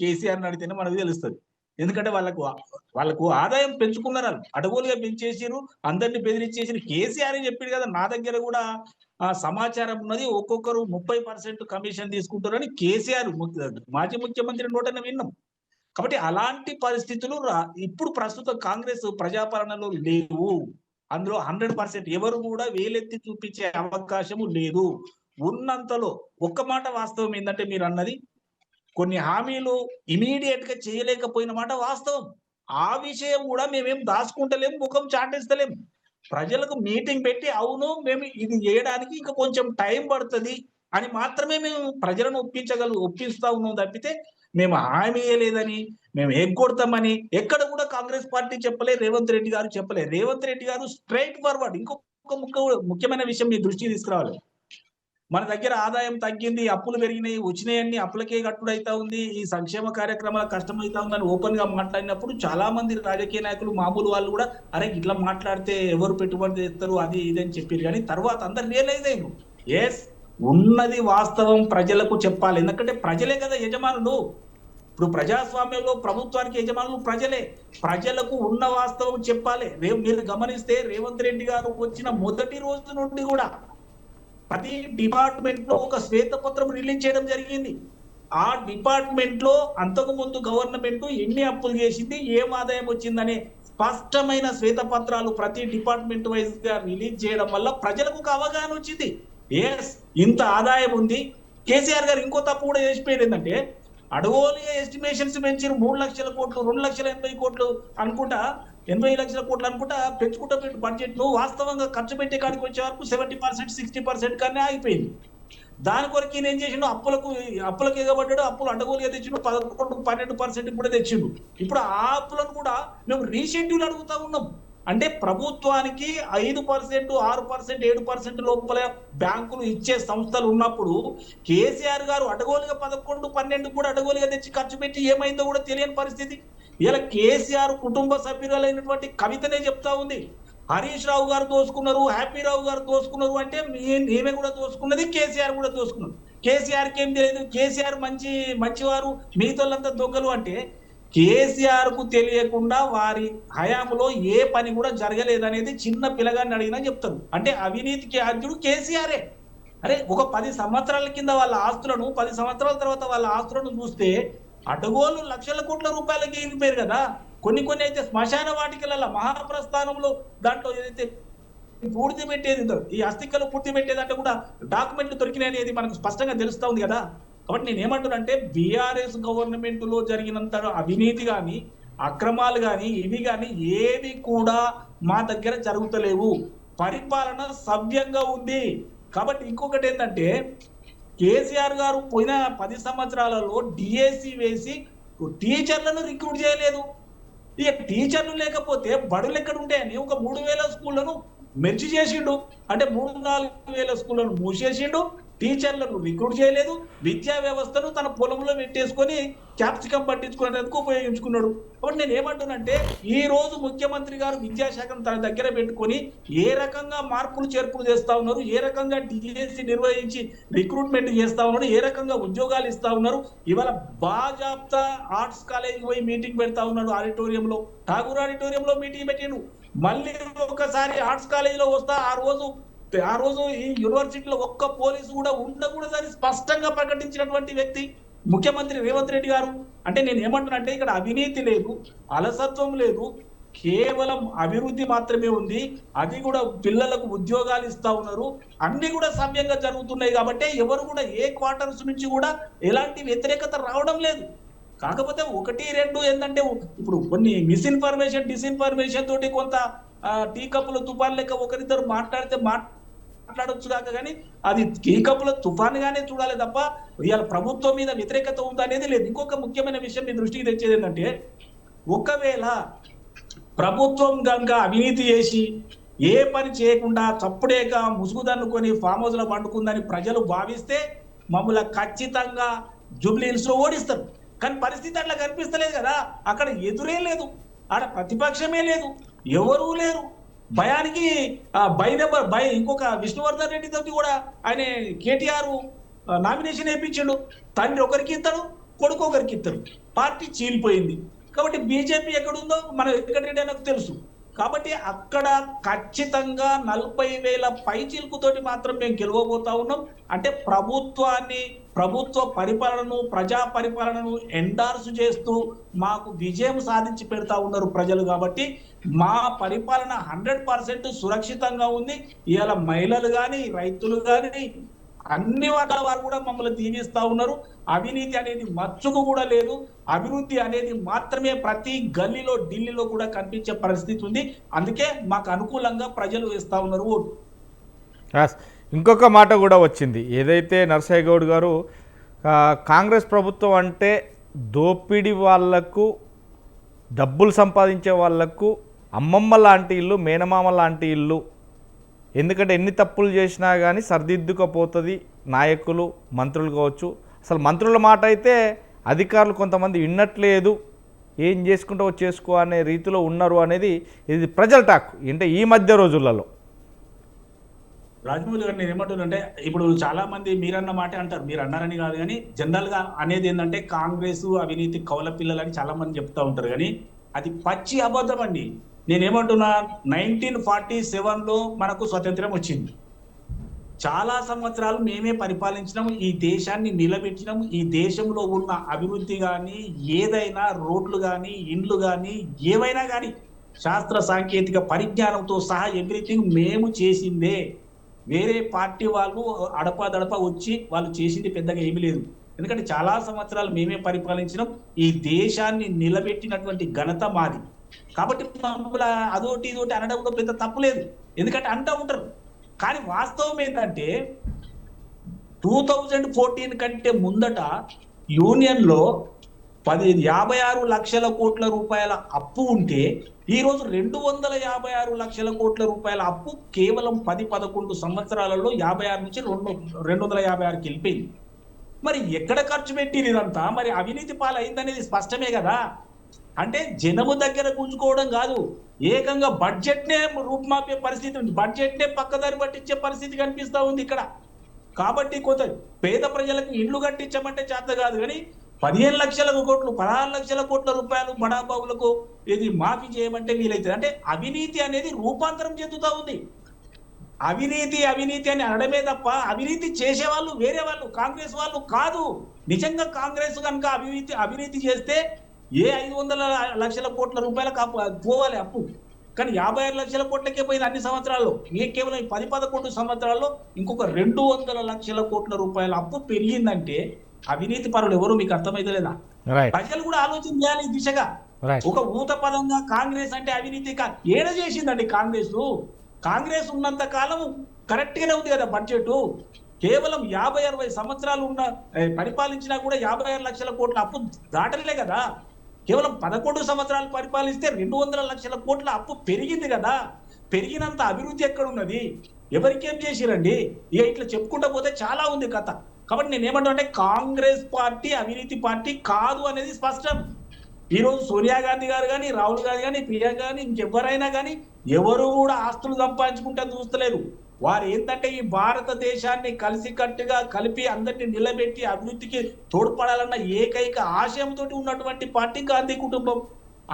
కేసీఆర్ అడిగితేనే మనకు తెలుస్తుంది. ఎందుకంటే వాళ్ళకు ఆదాయం పెంచుకున్నారు, వాళ్ళు అడగోలుగా పెంచేసిరు, అందరిని బెదిరించేసి. కేసీఆర్ చెప్పిండు కదా, నా దగ్గర కూడా సమాచారం ఉన్నది, ఒక్కొక్కరు 30% కమిషన్ తీసుకుంటారని కేసీఆర్ మాజీ ముఖ్యమంత్రి నోటన విన్నాం. కాబట్టి అలాంటి పరిస్థితులు ఇప్పుడు ప్రస్తుత కాంగ్రెస్ ప్రజాపాలనలో లేవు. అందులో 100% ఎవరు కూడా వేలెత్తి చూపించే అవకాశము లేదు. ఉన్నంతలో ఒక్క మాట వాస్తవం ఏంటంటే, మీరు అన్నది కొన్ని హామీలు ఇమీడియట్ గా చేయలేకపోయిన మాట వాస్తవం. ఆ విషయం కూడా మేమేం దాచుకుంటలేము, ముఖం చాటేస్తలేము. ప్రజలకు మీటింగ్ పెట్టి అవును మేము ఇది చేయడానికి ఇంకా కొంచెం టైం పడుతుంది అని మాత్రమే మేము ప్రజలను ఒప్పిస్తా ఉన్నాం తప్పితే మేము హామీ లేదని, మేము ఎగ్గొడతామని ఎక్కడ కూడా కాంగ్రెస్ పార్టీ చెప్పలే, రేవంత్ రెడ్డి గారు చెప్పలే. రేవంత్ రెడ్డి గారు స్ట్రైట్ ఫార్వర్డ్ ఇంకొక ముఖ్యమైన విషయం మీ దృష్టికి తీసుకురావాలి. మన దగ్గర ఆదాయం తగ్గింది, అప్పులు పెరిగినాయి, వచ్చినాయన్ని అప్పులకే కట్టుడైతా ఉంది, ఈ సంక్షేమ కార్యక్రమాలు కష్టమైతా ఉందని ఓపెన్ గా మాట్లాడినప్పుడు చాలా మంది రాజకీయ నాయకులు, మామూలు వాళ్ళు కూడా అరే ఇట్లా మాట్లాడితే ఎవరు పెట్టుబడి చేస్తారు అది ఇది అని చెప్పారు. కానీ తర్వాత అందరు రియలైజ్ అయ్యారు, ఎస్ ఉన్నది వాస్తవం ప్రజలకు చెప్పాలి. ఎందుకంటే ప్రజలే కదా యజమానులు. ఇప్పుడు ప్రజాస్వామ్యంలో ప్రభుత్వానికి యజమానులు ప్రజలే. ప్రజలకు ఉన్న వాస్తవం చెప్పాలి. మీరు గమనిస్తే రేవంత్ రెడ్డి గారు వచ్చిన మొదటి రోజు నుండి కూడా ప్రతి డిపార్ట్మెంట్ లో ఒక శ్వేతపత్రం రిలీజ్ చేయడం జరిగింది. ఆ డిపార్ట్మెంట్ లో అంతకు ముందు గవర్నమెంట్ ఎన్ని అప్పులు చేసింది, ఏం ఆదాయం వచ్చిందనే స్పష్టమైన శ్వేతపత్రాలు ప్రతి డిపార్ట్మెంట్ వైజ్ గా రిలీజ్ చేయడం వల్ల ప్రజలకు ఒక అవగాహన వచ్చింది. ఎస్ ఇంత ఆదాయం ఉంది. కేసీఆర్ గారు ఇంకో తప్పు కూడా చేసిపోయారు, ఏంటంటే అడగోలుగా ఎస్టిమేషన్స్ పెంచారు. 3 లక్షల కోట్లు, 2,80,000 కోట్లు అనుకుంటా, 80 లక్షల కోట్లు అనుకుంటా పెంచుకుంటా బడ్జెట్ ను వాస్తవంగా ఖర్చు పెట్టే కాడికి వచ్చే వరకు 70%, 60% కన్నా ఆగిపోయింది. దాని కొరకు ఈయన ఏం చేసిండు, అప్పులకు ఎగబడ్డాడు, అప్పులు అడ్డగోలుగా తెచ్చిండు, 11-12% కూడా తెచ్చిండు. ఇప్పుడు ఆ అప్పులను కూడా మేము రీషెడ్యూల్ అడుగుతా ఉన్నాం. అంటే ప్రభుత్వానికి 5%, 6%, 7% లోపల బ్యాంకులు ఇచ్చే సంస్థలు ఉన్నప్పుడు కేసీఆర్ గారు అడగోలుగా 11-12 కూడా అడగోలుగా తెచ్చి ఖర్చు పెట్టి ఏమైందో కూడా తెలియని పరిస్థితి. ఇలా కేసీఆర్ కుటుంబ సభ్యులైనటువంటి కవితనే చెప్తా ఉంది, హరీష్ రావు గారు దోసుకున్నారు, హ్యాపీ రావు గారు దోసుకున్నారు అంటే మేమే కూడా దోసుకున్నది, కేసీఆర్ కూడా దోసుకున్నారు. కేసీఆర్కి ఏం తెలియదు, కేసీఆర్ మంచివారు, మిగతాళ్ళంతా దొంగలు అంటే కేసీఆర్ కు తెలియకుండా వారి హయాంలో ఏ పని కూడా జరగలేదనేది చిన్న పిల్లగాన్ని అడిగినా చెప్తారు. అంటే అవినీతికి ఆద్యుడు కేసీఆరే. అరే ఒక 10 సంవత్సరాల కింద వాళ్ళ ఆస్తులను, 10 సంవత్సరాల తర్వాత వాళ్ళ ఆస్తులను చూస్తే అడగోలు లక్షల కోట్ల రూపాయలకి ఎగిపోయారు కదా. కొన్ని అయితే శ్మశాన వాటికల మహాప్రస్థానంలో దాంట్లో ఏదైతే పూర్తి పెట్టేది, ఈ అస్థికలు పూర్తి పెట్టేదంటే కూడా డాక్యుమెంట్లు దొరికినాయి అనేది మనకు స్పష్టంగా తెలుస్తా ఉంది కదా. కాబట్టి నేను ఏమంటున్నానంటే బీఆర్ఎస్ గవర్నమెంట్ లో జరిగినంత అవినీతి కానీ, అక్రమాలు కానీ, ఇవి కానీ ఏవి కూడా మా దగ్గర జరుగుతలేవు. పరిపాలన సవ్యంగా ఉంది. కాబట్టి ఇంకొకటి ఏంటంటే, కేసీఆర్ గారు పోయిన 10 సంవత్సరాలలో డిఎస్సి వేసి టీచర్లను రిక్రూట్ చేయలేదు. ఇక టీచర్లు లేకపోతే బడులు ఎక్కడ ఉంటాయని ఒక 3,000 స్కూళ్లను మెర్చి చేసిండు. అంటే 3-4 స్కూళ్లను మూసేసిండు, టీచర్లను రిక్రూట్ చేయలేదు, విద్యా వ్యవస్థను తన పొలంలో పెట్టేసుకొని క్యాప్సికం పట్టించుకునేందుకు ఉపయోగించుకున్నాడు. కాబట్టి నేను ఏమంటున్నానంటే, ఈ రోజు ముఖ్యమంత్రి గారు విద్యాశాఖను తన దగ్గర పెట్టుకొని ఏ రకంగా మార్పులు చేర్పులు చేస్తా ఉన్నారు, ఏ రకంగా డిఎస్సి నిర్వహించి రిక్రూట్మెంట్ చేస్తా ఉన్నారు, ఏ రకంగా ఉద్యోగాలు ఇస్తా ఉన్నారు. ఇవాళ బాజాప్తా ఆర్ట్స్ కాలేజీకి పోయి మీటింగ్ పెడతా ఉన్నాడు ఆడిటోరియంలో, ఠాగూర్ ఆడిటోరియంలో మీటింగ్ పెట్టిండు. మళ్ళీ ఒకసారి ఆర్ట్స్ కాలేజీలో వస్తా, ఆ రోజు ఈ యూనివర్సిటీలో ఒక్క పోలీసు కూడా ఉండకూడదని స్పష్టంగా ప్రకటించినటువంటి వ్యక్తి ముఖ్యమంత్రి రేవంత్ రెడ్డి గారు. అంటే నేను ఏమంటున్నానంటే, ఇక్కడ అవినీతి లేదు, అలసత్వం లేదు, కేవలం అభివృద్ధి మాత్రమే ఉంది. అది కూడా పిల్లలకు ఉద్యోగాలు ఇస్తా ఉన్నారు, అన్ని కూడా సవ్యంగా జరుగుతున్నాయి. కాబట్టి ఎవరు కూడా ఏ క్వార్టర్స్ నుంచి కూడా ఎలాంటి వ్యతిరేకత రావడం లేదు. కాకపోతే 1-2 ఏంటంటే, ఇప్పుడు కొన్ని మిస్ఇన్ఫర్మేషన్, డిస్ఇన్ఫర్మేషన్ తోటి కొంత టీ కప్పుల తుఫాన్ లెక్క ఒకరిద్దరు మాట్లాడొచ్చు కాక, కానీ అది టీ కప్పుల తుఫాన్గానే చూడాలి తప్ప ఇవాళ ప్రభుత్వం మీద వ్యతిరేకత ఉందా అనేది లేదు. ఇంకొక ముఖ్యమైన విషయం మీ దృష్టికి తెచ్చేది ఏంటంటే, ఒకవేళ ప్రభుత్వం గంగ అవినీతి చేసి ఏ పని చేయకుండా చప్పుడేక ముసుగుదన్నుకొని ఫామ్ హౌస్ లో పండుకుందని ప్రజలు భావిస్తే మమ్మల్ని ఖచ్చితంగా జూబ్లీ హిల్స్ లో ఓడిస్తారు. కానీ పరిస్థితి అట్లా కనిపిస్తలేదు కదా. అక్కడ ఎదురే లేదు, ఆడ ప్రతిపక్షమే లేదు, ఎవరూ లేరు. భయానికి ఇంకొక విష్ణువర్ధన్ రెడ్డి తోటి కూడా ఆయన కేటీఆర్ నామినేషన్ వేయించాడు. తండ్రి ఒకరికి ఇస్తాడు, కొడుకు ఒకరికి ఇస్తాడు, పార్టీ చీలిపోయింది. కాబట్టి బీజేపీ ఎక్కడుందో మన వెంకటరెడ్డి నాకు తెలుసు. కాబట్టి అక్కడ ఖచ్చితంగా 40,000 పైచిలుకుతోటి మాత్రం మేము గెలవబోతా ఉన్నాం. అంటే ప్రభుత్వ పరిపాలనను, ప్రజా పరిపాలనను ఎండార్స్ చేస్తూ మాకు విజయం సాధించి పెడతా ఉన్నారు ప్రజలు. కాబట్టి మా పరిపాలన 100% సురక్షితంగా ఉంది. ఇవాళ మహిళలు కానీ, రైతులు కానీ, అన్ని వర్గాల వారు కూడా మమ్మల్ని దీవిస్తా ఉన్నారు. అవినీతి అనేది మచ్చుకు కూడా లేదు. అభివృద్ధి అనేది మాత్రమే ప్రతి గల్లీలో, ఢిల్లీలో కూడా కనిపించే పరిస్థితి ఉంది. అందుకే మాకు అనుకూలంగా ప్రజలు వేస్తా ఉన్నారు ఓటు. ఇంకొక మాట కూడా వచ్చింది, ఏదైతే నరసయ్య గౌడ్ గారు కాంగ్రెస్ ప్రభుత్వం అంటే దోపిడీ వాళ్లకు, డబ్బులు సంపాదించే వాళ్లకు అమ్మమ్మ లాంటి ఇల్లు, మేనమామ లాంటి ఇల్లు, ఎందుకంటే ఎన్ని తప్పులు చేసినా కానీ సరిదిద్దుకపోతుంది నాయకులు, మంత్రులు కావచ్చు. అసలు మంత్రుల మాట అయితే అధికారులు కొంతమంది విన్నట్లేదు, ఏం చేసుకుంటావో చేసుకో అనే రీతిలో ఉన్నారు అనేది ఇది ప్రజల టాక్ అంటే ఈ మధ్య రోజులలో. రాజమౌళి గారు నేను ఏమంటున్నానంటే, ఇప్పుడు చాలా మంది మీరన్న మాట అంటారు, మీరు అన్నారని కాదు కానీ జనరల్ గా అనేది ఏంటంటే కాంగ్రెస్ అవినీతి కౌల పిల్లలని చాలా మంది చెప్తా ఉంటారు. కానీ అది పచ్చి అబద్ధం అండి. నేనేమంటున్నా, 1947లో మనకు స్వతంత్రం వచ్చింది. చాలా సంవత్సరాలు మేమే పరిపాలించినాము, ఈ దేశాన్ని నిలబెట్టినాము. ఈ దేశంలో ఉన్న అభివృద్ధి కానీ, ఏదైనా రోడ్లు కానీ, ఇండ్లు కానీ, ఏవైనా కానీ శాస్త్ర సాంకేతిక పరిజ్ఞానంతో సహా ఎవ్రీథింగ్ మేము చేసిందే. వేరే పార్టీ వాళ్ళు అడపాదడప వచ్చి వాళ్ళు చేసింది పెద్దగా ఏమీ లేదు. ఎందుకంటే చాలా సంవత్సరాలు మేమే పరిపాలించినాం. ఈ దేశాన్ని నిలబెట్టినటువంటి ఘనత మాది. కాబట్టి మమ్మల్ని అదోటి ఇదోటి అనడంలో పెద్ద తప్పు లేదు, ఎందుకంటే అంటూ ఉంటారు. కానీ వాస్తవం ఏంటంటే 2014 కంటే ముందట యూనియన్లో 56 లక్షల కోట్ల రూపాయల అప్పు ఉంటే ఈరోజు 256 లక్షల కోట్ల రూపాయల అప్పు కేవలం 10-11 సంవత్సరాలలో 56 నుంచి 256కి వెళ్ళిపోయింది. మరి ఎక్కడ ఖర్చు పెట్టింది ఇదంతా? మరి అవినీతి పాలైందనేది స్పష్టమే కదా. అంటే జనము దగ్గర గుంజుకోవడం కాదు, ఏకంగా బడ్జెట్నే రూపుమాపే పరిస్థితి ఉంది, బడ్జెట్నే పక్కదారి పట్టించే పరిస్థితి కనిపిస్తూ ఉంది ఇక్కడ. కాబట్టి కొంత పేద ప్రజలకు ఇండ్లు కట్టించమంటే చేత కాదు, కానీ 15 లక్షల కోట్లు, 16 లక్షల కోట్ల రూపాయలు బడాబాబులకు ఇది మాఫీ చేయమంటే వీలైతుంది. అంటే అవినీతి అనేది రూపాంతరం చెందుతూ ఉంది. అవినీతి అవినీతి అని అనడమే తప్ప అవినీతి చేసేవాళ్ళు వేరే వాళ్ళు, కాంగ్రెస్ వాళ్ళు కాదు. నిజంగా కాంగ్రెస్ కనుక అవినీతి చేస్తే 500 లక్షల కోట్ల రూపాయలకు పోవాలి అప్పు, కానీ 56 లక్షల కోట్లకే పోయింది అన్ని సంవత్సరాల్లో. కేవలం 10-11 సంవత్సరాల్లో ఇంకొక 200 లక్షల కోట్ల రూపాయల అప్పు పెరిగిందంటే అవినీతి పరులు ఎవరు మీకు అర్థమైతే లేదా? ప్రజలు కూడా ఆలోచన చేయాలి ఈ దిశగా. ఒక ఊత పదంగా కాంగ్రెస్ అంటే అవినీతి ఏడ చేసిందండి కాంగ్రెస్ ఉన్నంత కాలం కరెక్ట్ గానే ఉంది కదా బడ్జెట్. కేవలం 50-60 సంవత్సరాలు పరిపాలించినా కూడా 56 లక్షల కోట్ల అప్పు దాటలే కదా. కేవలం 11 సంవత్సరాలు పరిపాలిస్తే 200 లక్షల కోట్ల అప్పు పెరిగింది కదా. పెరిగినంత అభివృద్ధి ఎక్కడ ఉన్నది? ఎవరికేం చేసిరండి? ఇక ఇట్లా చెప్పుకుంటూ పోతే చాలా ఉంది కథ. కాబట్టి నేను ఏమంటా అంటే కాంగ్రెస్ పార్టీ అవినీతి పార్టీ కాదు అనేది స్పష్టం. ఈరోజు సోనియా గాంధీ గారు కానీ, రాహుల్ గాంధీ కానీ, ప్రియాంక కానీ, ఇంకెవరైనా కానీ ఎవరు కూడా ఆస్తులు సంపాదించుకుంటే చూస్తలేరు. వారు ఏంటంటే ఈ భారతదేశాన్ని కలిసికట్టుగా కలిపి అందరినీ నిలబెట్టి అభివృద్ధికి తోడ్పడాలన్న ఏకైక ఆశయంతో ఉన్నటువంటి పార్టీ గాంధీ కుటుంబం.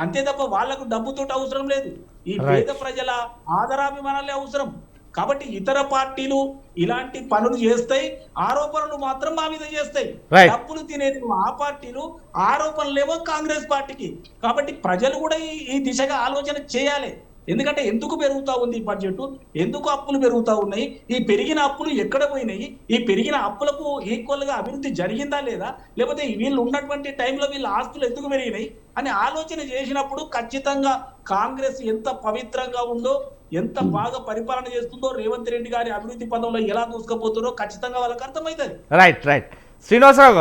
అంతే తప్ప వాళ్లకు డబ్బుతోటి అవసరం లేదు, ఈ పేద ప్రజల ఆదరాభిమానాలే అవసరం. కాబట్టి ఇతర పార్టీలు ఇలాంటి పనులు చేస్తాయి, ఆరోపణలు మాత్రం మా మీద చేస్తాయి. డబ్బులు తినేది ఆ పార్టీలు, ఆరోపణలేమో కాంగ్రెస్ పార్టీకి. కాబట్టి ప్రజలు కూడా ఈ దిశగా ఆలోచన చేయాలి. ఎందుకంటే ఎందుకు పెరుగుతా ఉంది ఈ బడ్జెట్, ఎందుకు అప్పులు పెరుగుతా ఉన్నాయి, ఈ పెరిగిన అప్పులు ఎక్కడ పోయినాయి, ఈ పెరిగిన అప్పులకు ఈక్వల్ గా అభివృద్ధి జరిగిందా లేదా, లేకపోతే వీళ్ళు ఉన్నటువంటి టైంలో వీళ్ళ ఆస్తులు ఎందుకు పెరిగినాయి అని ఆలోచన చేసినప్పుడు ఖచ్చితంగా కాంగ్రెస్ ఎంత పవిత్రంగా ఉందో, ఎంత బాగా పరిపాలన చేస్తుందో, రేవంత్ రెడ్డి గారి అభివృద్ధి పదంలో ఎలా దూసుకుపోతుందో ఖచ్చితంగా వాళ్ళకి అర్థమవుతుంది. రైట్ శ్రీనివాసరావు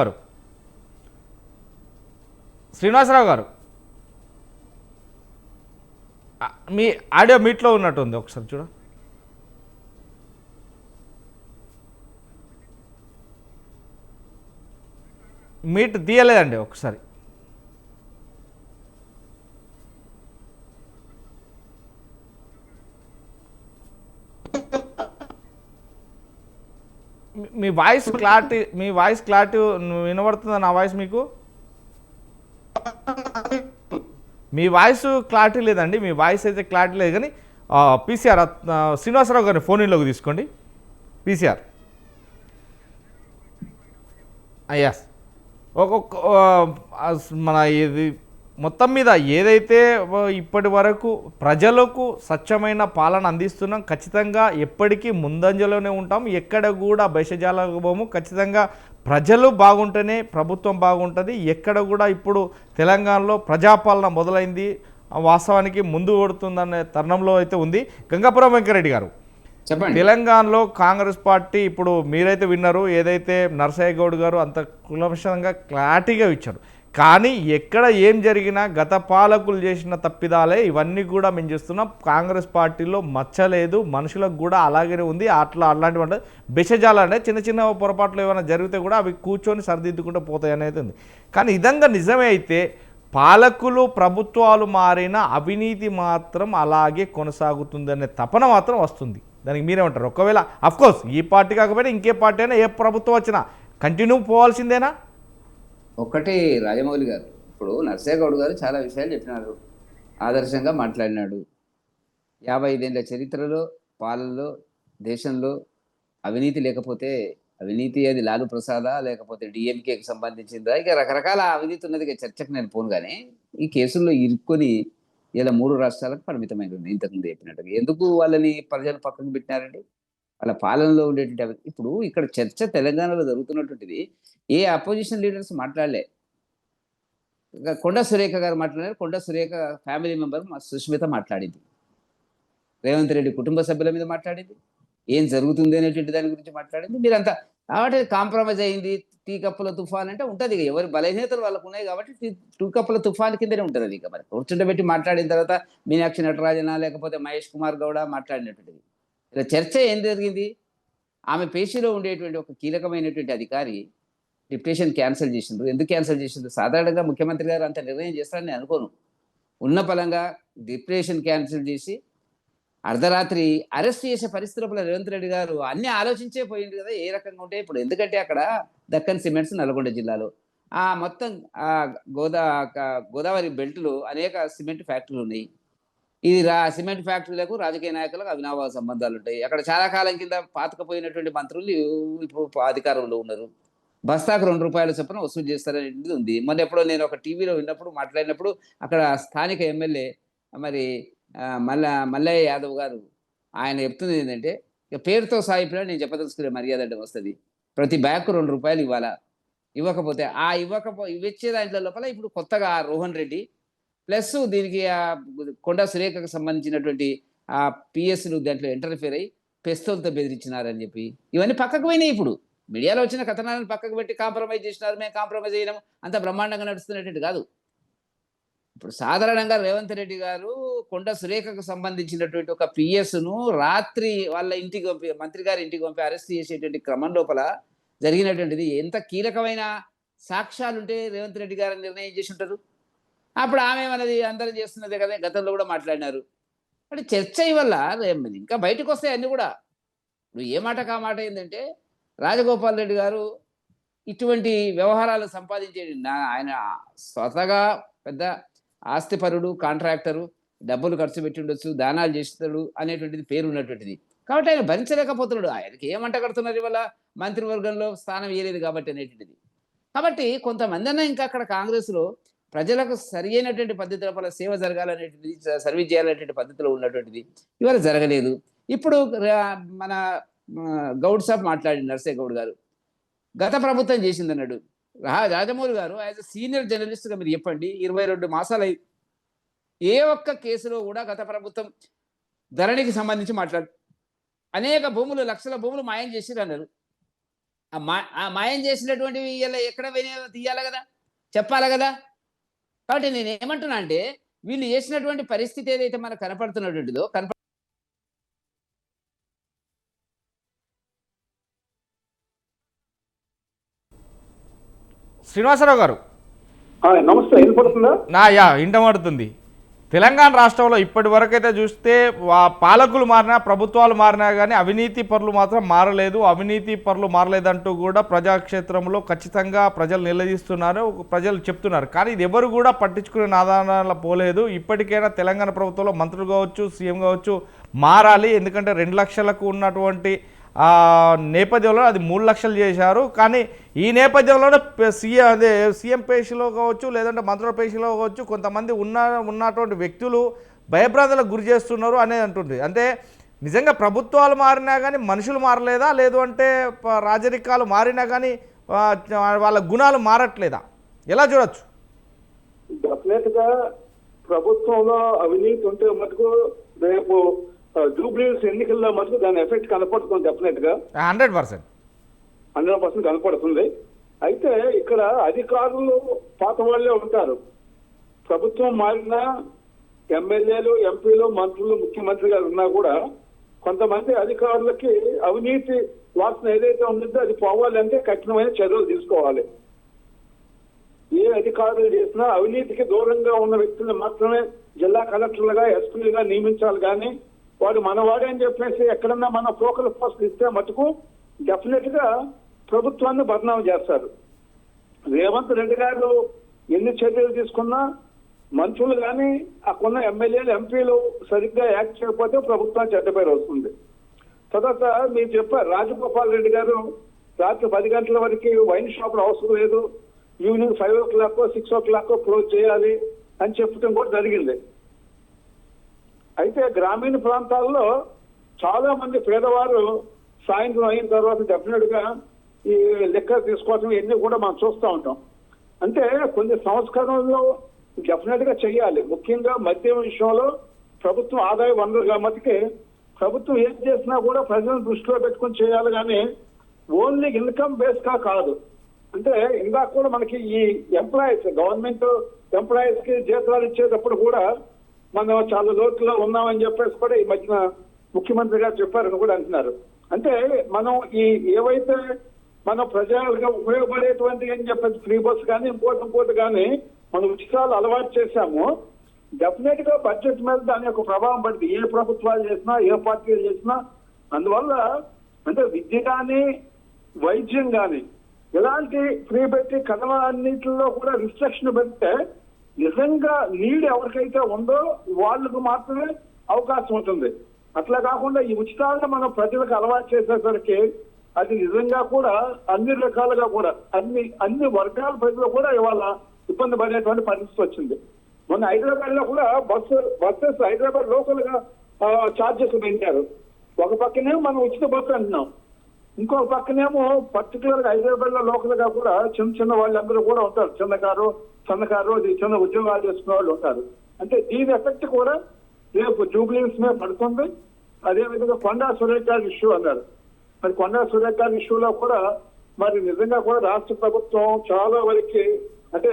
గారు మీ ఆడియో మీట్లో ఉన్నట్టుంది, ఒకసారి చూడ. మీట్ తీయలేదండి ఒకసారి. మీ వాయిస్ క్లారిటీ వినబడుతుందా నా వాయిస్ మీకు? మీ వాయిస్ క్లారిటీ లేదండి, మీ వాయిస్ అయితే క్లారిటీ లేదు. కానీ పీసీఆర్ శ్రీనివాసరావు గారిని ఫోన్ ఇన్లోకి తీసుకోండి. పీసీఆర్ ఎస్ ఒక్కొక్క మన ఇది మొత్తం మీద ఏదైతే ఇప్పటి వరకు ప్రజలకు స్వచ్ఛమైన పాలన అందిస్తున్నాం, ఖచ్చితంగా ఎప్పటికీ ముందంజలోనే ఉంటాం, ఎక్కడ కూడా భేషజాలకు పోము. ఖచ్చితంగా ప్రజలు బాగుంటేనే ప్రభుత్వం బాగుంటుంది. ఎక్కడ కూడా ఇప్పుడు తెలంగాణలో ప్రజాపాలన మొదలైంది, వాస్తవానికి ముందు ఓడుతుందనే తరుణంలో అయితే ఉంది. గంగాపురం వెంకరెడ్డి గారు, చెప్పండి. తెలంగాణలో కాంగ్రెస్ పార్టీ ఇప్పుడు మీరైతే విన్నారు, ఏదైతే నరసయ్య గౌడ్ గారు అంత కులవశంగా క్లారిటీగా ఇచ్చారు. కానీ ఎక్కడ ఏం జరిగినా గత పాలకులు చేసిన తప్పిదాలే ఇవన్నీ కూడా మేము చేస్తున్నాం. కాంగ్రెస్ పార్టీలో మచ్చలేదు, మనుషులకు కూడా అలాగనే ఉంది. అలాంటివి అంటే బెషజాలంటే చిన్న చిన్న పొరపాట్లు ఏమైనా జరిగితే కూడా అవి కూర్చొని సరిదిద్దుకుంటూ పోతాయి అనేది ఉంది. కానీ ఇదంగా నిజమే అయితే పాలకులు ప్రభుత్వాలు మారిన అవినీతి మాత్రం అలాగే కొనసాగుతుందనే తపన మాత్రం వస్తుంది. దానికి మీరేమంటారు? ఒకవేళ అఫ్కోర్స్ ఈ పార్టీ కాకపోయినా ఇంకే పార్టీ అయినా ఏ ప్రభుత్వం వచ్చినా కంటిన్యూ పోవాల్సిందేనా? ఒకటి రాజమౌళి గారు, ఇప్పుడు నరసయ్య గౌడ్ గారు చాలా విషయాలు చెప్పినారు, ఆదర్శంగా మాట్లాడినాడు. 55 ఏళ్ళ చరిత్రలో పాలనలో దేశంలో అవినీతి లేకపోతే, అవినీతి అది లాలు ప్రసాదా లేకపోతే డిఎంకేకి సంబంధించిందా, ఇక రకరకాల అవినీతి ఉన్నది. ఇక చర్చకు నేను పోను. కానీ ఈ కేసుల్లో ఇరుక్కొని ఇలా 3 రాష్ట్రాలకు పరిమితమైన ఉంది. ఇంతకుముందు చెప్పినట్టుగా ఎందుకు వాళ్ళని ప్రజలు పక్కకు పెట్టినారండి? వాళ్ళ పాలనలో ఉండేటువంటి ఇప్పుడు ఇక్కడ చర్చ తెలంగాణలో జరుగుతున్నటువంటిది ఏ అపోజిషన్ లీడర్స్ మాట్లాడలే. కొండ సురేఖ గారు మాట్లాడారు. కొండ సురేఖ ఫ్యామిలీ మెంబర్ సుష్మిత మాట్లాడింది. రేవంత్ రెడ్డి కుటుంబ సభ్యుల మీద మాట్లాడింది. ఏం జరుగుతుంది అనేటువంటి దాని గురించి మాట్లాడింది. మీరంతా కాబట్టి కాంప్రమైజ్ అయింది. టీ కప్పుల తుఫాన్ అంటే ఉంటుంది. ఇక ఎవరి బలహీనతలు వాళ్ళకు ఉన్నాయి కాబట్టి టీ కప్పుల తుఫాన్ కిందనే ఉంటుంది అది. ఇక మరి కూర్చుండబెట్టి మాట్లాడిన తర్వాత మీనాక్షి నటరాజన లేకపోతే మహేష్ కుమార్ గౌడ మాట్లాడినటువంటిది. ఇలా చర్చ ఏం జరిగింది? ఆమె పేషీలో ఉండేటువంటి ఒక కీలకమైనటువంటి అధికారి డిప్యుటేషన్ క్యాన్సిల్ చేసిండ్రు. ఎందుకు క్యాన్సిల్ చేసిండ్రు? సాధారణంగా ముఖ్యమంత్రి గారు అంత నిర్ణయం చేస్తారని నేను అనుకోను. ఉన్న పలంగా డిప్యుటేషన్ క్యాన్సిల్ చేసి అర్ధరాత్రి అరెస్ట్ చేసే పరిస్థితుల్లో రేవంత్ రెడ్డి గారు అన్ని ఆలోచించే పోయింది కదా ఏ రకంగా ఉంటే ఇప్పుడు. ఎందుకంటే అక్కడ దక్కన్ సిమెంట్స్ నల్గొండ జిల్లాలో ఆ మొత్తం ఆ గోదావరి బెల్ట్లో అనేక సిమెంట్ ఫ్యాక్టరీలు ఉన్నాయి. ఇది సిమెంట్ ఫ్యాక్టరీలకు రాజకీయ నాయకులకు అవినాభావ సంబంధాలు ఉంటాయి. అక్కడ చాలా కాలం కింద పాతకపోయినటువంటి మంత్రులు ఇప్పుడు అధికారంలో ఉన్నారు. బస్తాకు ₹2 చొప్పున వసూలు చేస్తారనేది ఉంది. మొన్న ఎప్పుడో నేను ఒక టీవీలో విన్నప్పుడు మాట్లాడినప్పుడు అక్కడ స్థానిక ఎమ్మెల్యే మరి మల్లయ్య యాదవ్ గారు ఆయన చెప్తుంది ఏంటంటే, ఇక పేరుతో సాయిపిల్ల నేను చెప్పదలుచుకునే మర్యాద అంటే వస్తుంది. ప్రతి బ్యాగ్కు ₹2 ఇవ్వాలా, ఇవ్వకపోతే ఇవ్వచ్చే దాంట్లో లోపల ఇప్పుడు కొత్తగా రోహన్ రెడ్డి ప్లస్ దీనికి కొండ సురేఖకు సంబంధించినటువంటి ఆ పిఎస్ను దాంట్లో ఇంటర్ఫియర్ అయ్యి పెస్తోలతో బెదిరించినారని చెప్పి ఇవన్నీ పక్కకు పోయినాయి. ఇప్పుడు మీడియాలో వచ్చిన కథనాలను పక్కకు పెట్టి కాంప్రమైజ్ చేసినారు, మేము కాంప్రమైజ్ చేయడం అంత బ్రహ్మాండంగా నడుస్తున్నట్టు కాదు. ఇప్పుడు సాధారణంగా రేవంత్ రెడ్డి గారు కొండ సురేఖకు సంబంధించినటువంటి ఒక పిఎస్ను రాత్రి వాళ్ళ ఇంటికి పంపి, మంత్రి గారి ఇంటికి పంపి అరెస్ట్ చేసేటువంటి క్రమం లోపల జరిగినటువంటిది ఎంత కీలకమైన సాక్ష్యాలుంటే రేవంత్ రెడ్డి గారు నిర్ణయం చేసి ఉంటారు. అప్పుడు ఆమె మనది అందరం చేస్తున్నదే కదా, గతంలో కూడా మాట్లాడినారు. అంటే చర్చ వల్ల ఇంకా బయటకు వస్తాయి అన్నీ కూడా. ఇప్పుడు ఏ మాట కా మాట ఏంటంటే రాజగోపాల్ రెడ్డి గారు ఇటువంటి వ్యవహారాలు సంపాదించే ఆయన స్వతగా పెద్ద ఆస్తిపరుడు, కాంట్రాక్టరు, డబ్బులు ఖర్చు పెట్టి ఉండొచ్చు, దానాలు చేస్తాడు అనేటువంటిది పేరు ఉన్నటువంటిది. కాబట్టి ఆయన భరించలేకపోతున్నాడు. ఆయనకి ఏమంట కడుతున్నారు ఇవాళ మంత్రివర్గంలో స్థానం ఇవ్వలేదు కాబట్టి అనేటువంటిది. కాబట్టి కొంతమంది అన్నా ఇంకా అక్కడ కాంగ్రెస్లో ప్రజలకు సరి అయినటువంటి పద్ధతిలో వాళ్ళ సేవ జరగాలనేటువంటిది, సర్వీస్ చేయాలనేటువంటి పద్ధతిలో ఉన్నటువంటిది ఇవాళ జరగలేదు. ఇప్పుడు మన గౌడ్ సాబ్ మాట్లాడి నర్సయ్య గౌడ్ గారు గత ప్రభుత్వం చేసింది అన్నాడు. రాజమౌళి గారు యాజ్ అ సీనియర్ జర్నలిస్ట్గా మీరు చెప్పండి, 22 మాసాలు ఏ ఒక్క కేసులో కూడా గత ప్రభుత్వం ధరణికి సంబంధించి అనేక భూములు, లక్షల భూములు మాయం చేసిరు అన్నారు. ఆ మాయం చేసినటువంటివి ఎక్కడ తీయాలి కదా, చెప్పాలి కదా. కాబట్టి నేను ఏమంటున్నా అంటే వీళ్ళు చేసినటువంటి పరిస్థితి ఏదైతే మనకు కనపడుతున్నటువంటిదో శ్రీనివాసరావు గారు నమస్తే, వినపడుతుందా? ఇంటమడుతుంది. తెలంగాణ రాష్ట్రంలో ఇప్పటి వరకు అయితే చూస్తే పాలకులు మారినా ప్రభుత్వాలు మారినా కానీ అవినీతి పరులు మాత్రం మారలేదు. అవినీతి పరులు మారలేదంటూ కూడా ప్రజాక్షేత్రంలో ఖచ్చితంగా ప్రజలు నిలదీస్తున్నారు, ప్రజలు చెప్తున్నారు. కానీ ఇది ఎవరు కూడా పట్టించుకునే ఆధారాలు పోలేదు. ఇప్పటికైనా తెలంగాణ ప్రభుత్వంలో మంత్రులు కావచ్చు, సీఎం కావచ్చు మారాలి. ఎందుకంటే 2 లక్షలకు ఉన్నటువంటి నేపథ్యంలో అది 3 లక్షలు చేశారు. కానీ ఈ నేపథ్యంలోనే సీఎం పేషీలో కావచ్చు, లేదంటే మంత్రుల పేషీలో కావచ్చు కొంతమంది ఉన్నటువంటి వ్యక్తులు భయభ్రాంతులకు గురి చేస్తున్నారు అనేది అంటుంది. అంటే నిజంగా ప్రభుత్వాలు మారినా కానీ మనుషులు మారలేదా, లేదు అంటే రాజరికాలు మారినా కానీ వాళ్ళ గుణాలు మారట్లేదా? ఎలా చూడొచ్చు? డెఫినెట్ గా ప్రభుత్వంలో అవినీతి ఉంటే మటుకు రేపు జూబ్లీస్ ఎన్నికల్లో మటుకు దాని ఎఫెక్ట్ కనపడుతుంది. డెఫినెట్ గా 100% కనపడుతుంది. అయితే ఇక్కడ అధికారులు పాత వాళ్ళే ఉంటారు. ప్రభుత్వం మారినా ఎమ్మెల్యేలు, ఎంపీలు, మంత్రులు, ముఖ్యమంత్రి గారు ఉన్నా కూడా కొంతమంది అధికారులకి అవినీతి వాసన ఏదైతే ఉంటుందో అది పోవాలంటే కఠినమైన చర్యలు తీసుకోవాలి. ఏ అధికారులు చేసినా అవినీతికి దూరంగా ఉన్న వ్యక్తులు మాత్రమే జిల్లా కలెక్టర్లుగా, ఎస్పీలుగా నియమించాలి. కానీ వాడు మనవాడే అని చెప్పేసి ఎక్కడన్నా మన ఫోకల్ పోస్ట్ ఇస్తే మటుకు డెఫినెట్ గా ప్రభుత్వాన్ని బదనాం చేస్తారు. రేవంత్ రెడ్డి గారు ఎన్ని చర్యలు తీసుకున్నా మంత్రులు కానీ అక్కడున్న ఎమ్మెల్యేలు, ఎంపీలు సరిగ్గా యాక్ట్ చేయకపోతే ప్రభుత్వం చెడ్డ పేరు వస్తుంది. తర్వాత మీరు చెప్పారు రాజగోపాల్ రెడ్డి గారు రాత్రి 10 గంటల వరకు వైన్ షాపులు అవసరం లేదు, ఈవినింగ్ 5 o'clock 6 o'clock క్లోజ్ చేయాలి అని చెప్పడం కూడా జరిగింది. అయితే గ్రామీణ ప్రాంతాల్లో చాలా మంది పేదవారు సాయంత్రం అయిన తర్వాత డెఫినెట్ గా ఈ లెక్కర్ తీసుకోవడం ఇవన్నీ కూడా మనం చూస్తూ ఉంటాం. అంటే కొన్ని సంస్కరణలు డెఫినెట్ గా చేయాలి. ముఖ్యంగా మద్యం విషయంలో ప్రభుత్వం ఆదాయ వనరుగా మటుకే ప్రభుత్వం ఏం చేసినా కూడా ప్రజలను దృష్టిలో పెట్టుకుని చేయాలి. కానీ ఓన్లీ ఇన్కమ్ బేస్ గా కాదు. అంటే ఇందాక కూడా మనకి ఈ ఎంప్లాయీస్, గవర్నమెంట్ ఎంప్లాయీస్ కి జీతాలు ఇచ్చేటప్పుడు కూడా మనం చాలా లోతులో ఉన్నామని చెప్పేసి కూడా ఈ మధ్యన ముఖ్యమంత్రి గారు చెప్పారని కూడా అంటున్నారు. అంటే మనం ఈ ఏవైతే మనం ప్రజలుగా ఉపయోగపడేటువంటి అని చెప్పేసి ఫ్రీ బస్ కానీ ఇంకోటి కానీ మనం ఉచితాలు అలవాటు చేశాము. డెఫినెట్ గా బడ్జెట్ మీద దాని యొక్క ప్రభావం పడింది. ఏ ప్రభుత్వాలు చేసినా, ఏ పార్టీలు చేసినా. అందువల్ల అంటే విద్య కానీ, వైద్యం కానీ ఇలాంటి ఫ్రీ పెట్టి కథలన్నింటిలో కూడా రిస్ట్రిక్షన్ పెడితే నిజంగా నీడ్ ఎవరికైతే ఉందో వాళ్ళకు మాత్రమే అవకాశం ఉంటుంది. అట్లా కాకుండా ఈ ఉచితాలను మనం ప్రజలకు అలవాటు చేసేసరికి అది నిజంగా కూడా అన్ని రకాలుగా కూడా అన్ని వర్గాల ప్రజలు కూడా ఇవాళ ఇబ్బంది పడేటువంటి పరిస్థితి వచ్చింది. మొన్న హైదరాబాద్ లో కూడా బస్సెస్ హైదరాబాద్ లోకల్ గా ఛార్జెస్ పెంచారు. ఒక పక్కనేమో మనం ఉచిత బస్సు అంటున్నాం, ఇంకొక పక్కనేమో పర్టికులర్ గా హైదరాబాద్ లో లోకల్ గా కూడా చిన్న వాళ్ళందరూ కూడా ఉంటారు. చిన్నకారు, సన్నకారు, చిన్న ఉద్యోగాలు చేసుకునే వాళ్ళు ఉంటారు. అంటే దీని ఎఫెక్ట్ కూడా రేపు జూబ్లీస్ మీద పడుతుంది. అదేవిధంగా కొండా సురేఖ గారి ఇష్యూ అన్నారు. మరి కొండా సురేఖ గారి ఇష్యూలో కూడా మరి నిజంగా కూడా రాష్ట్ర ప్రభుత్వం చాలా వరకు అంటే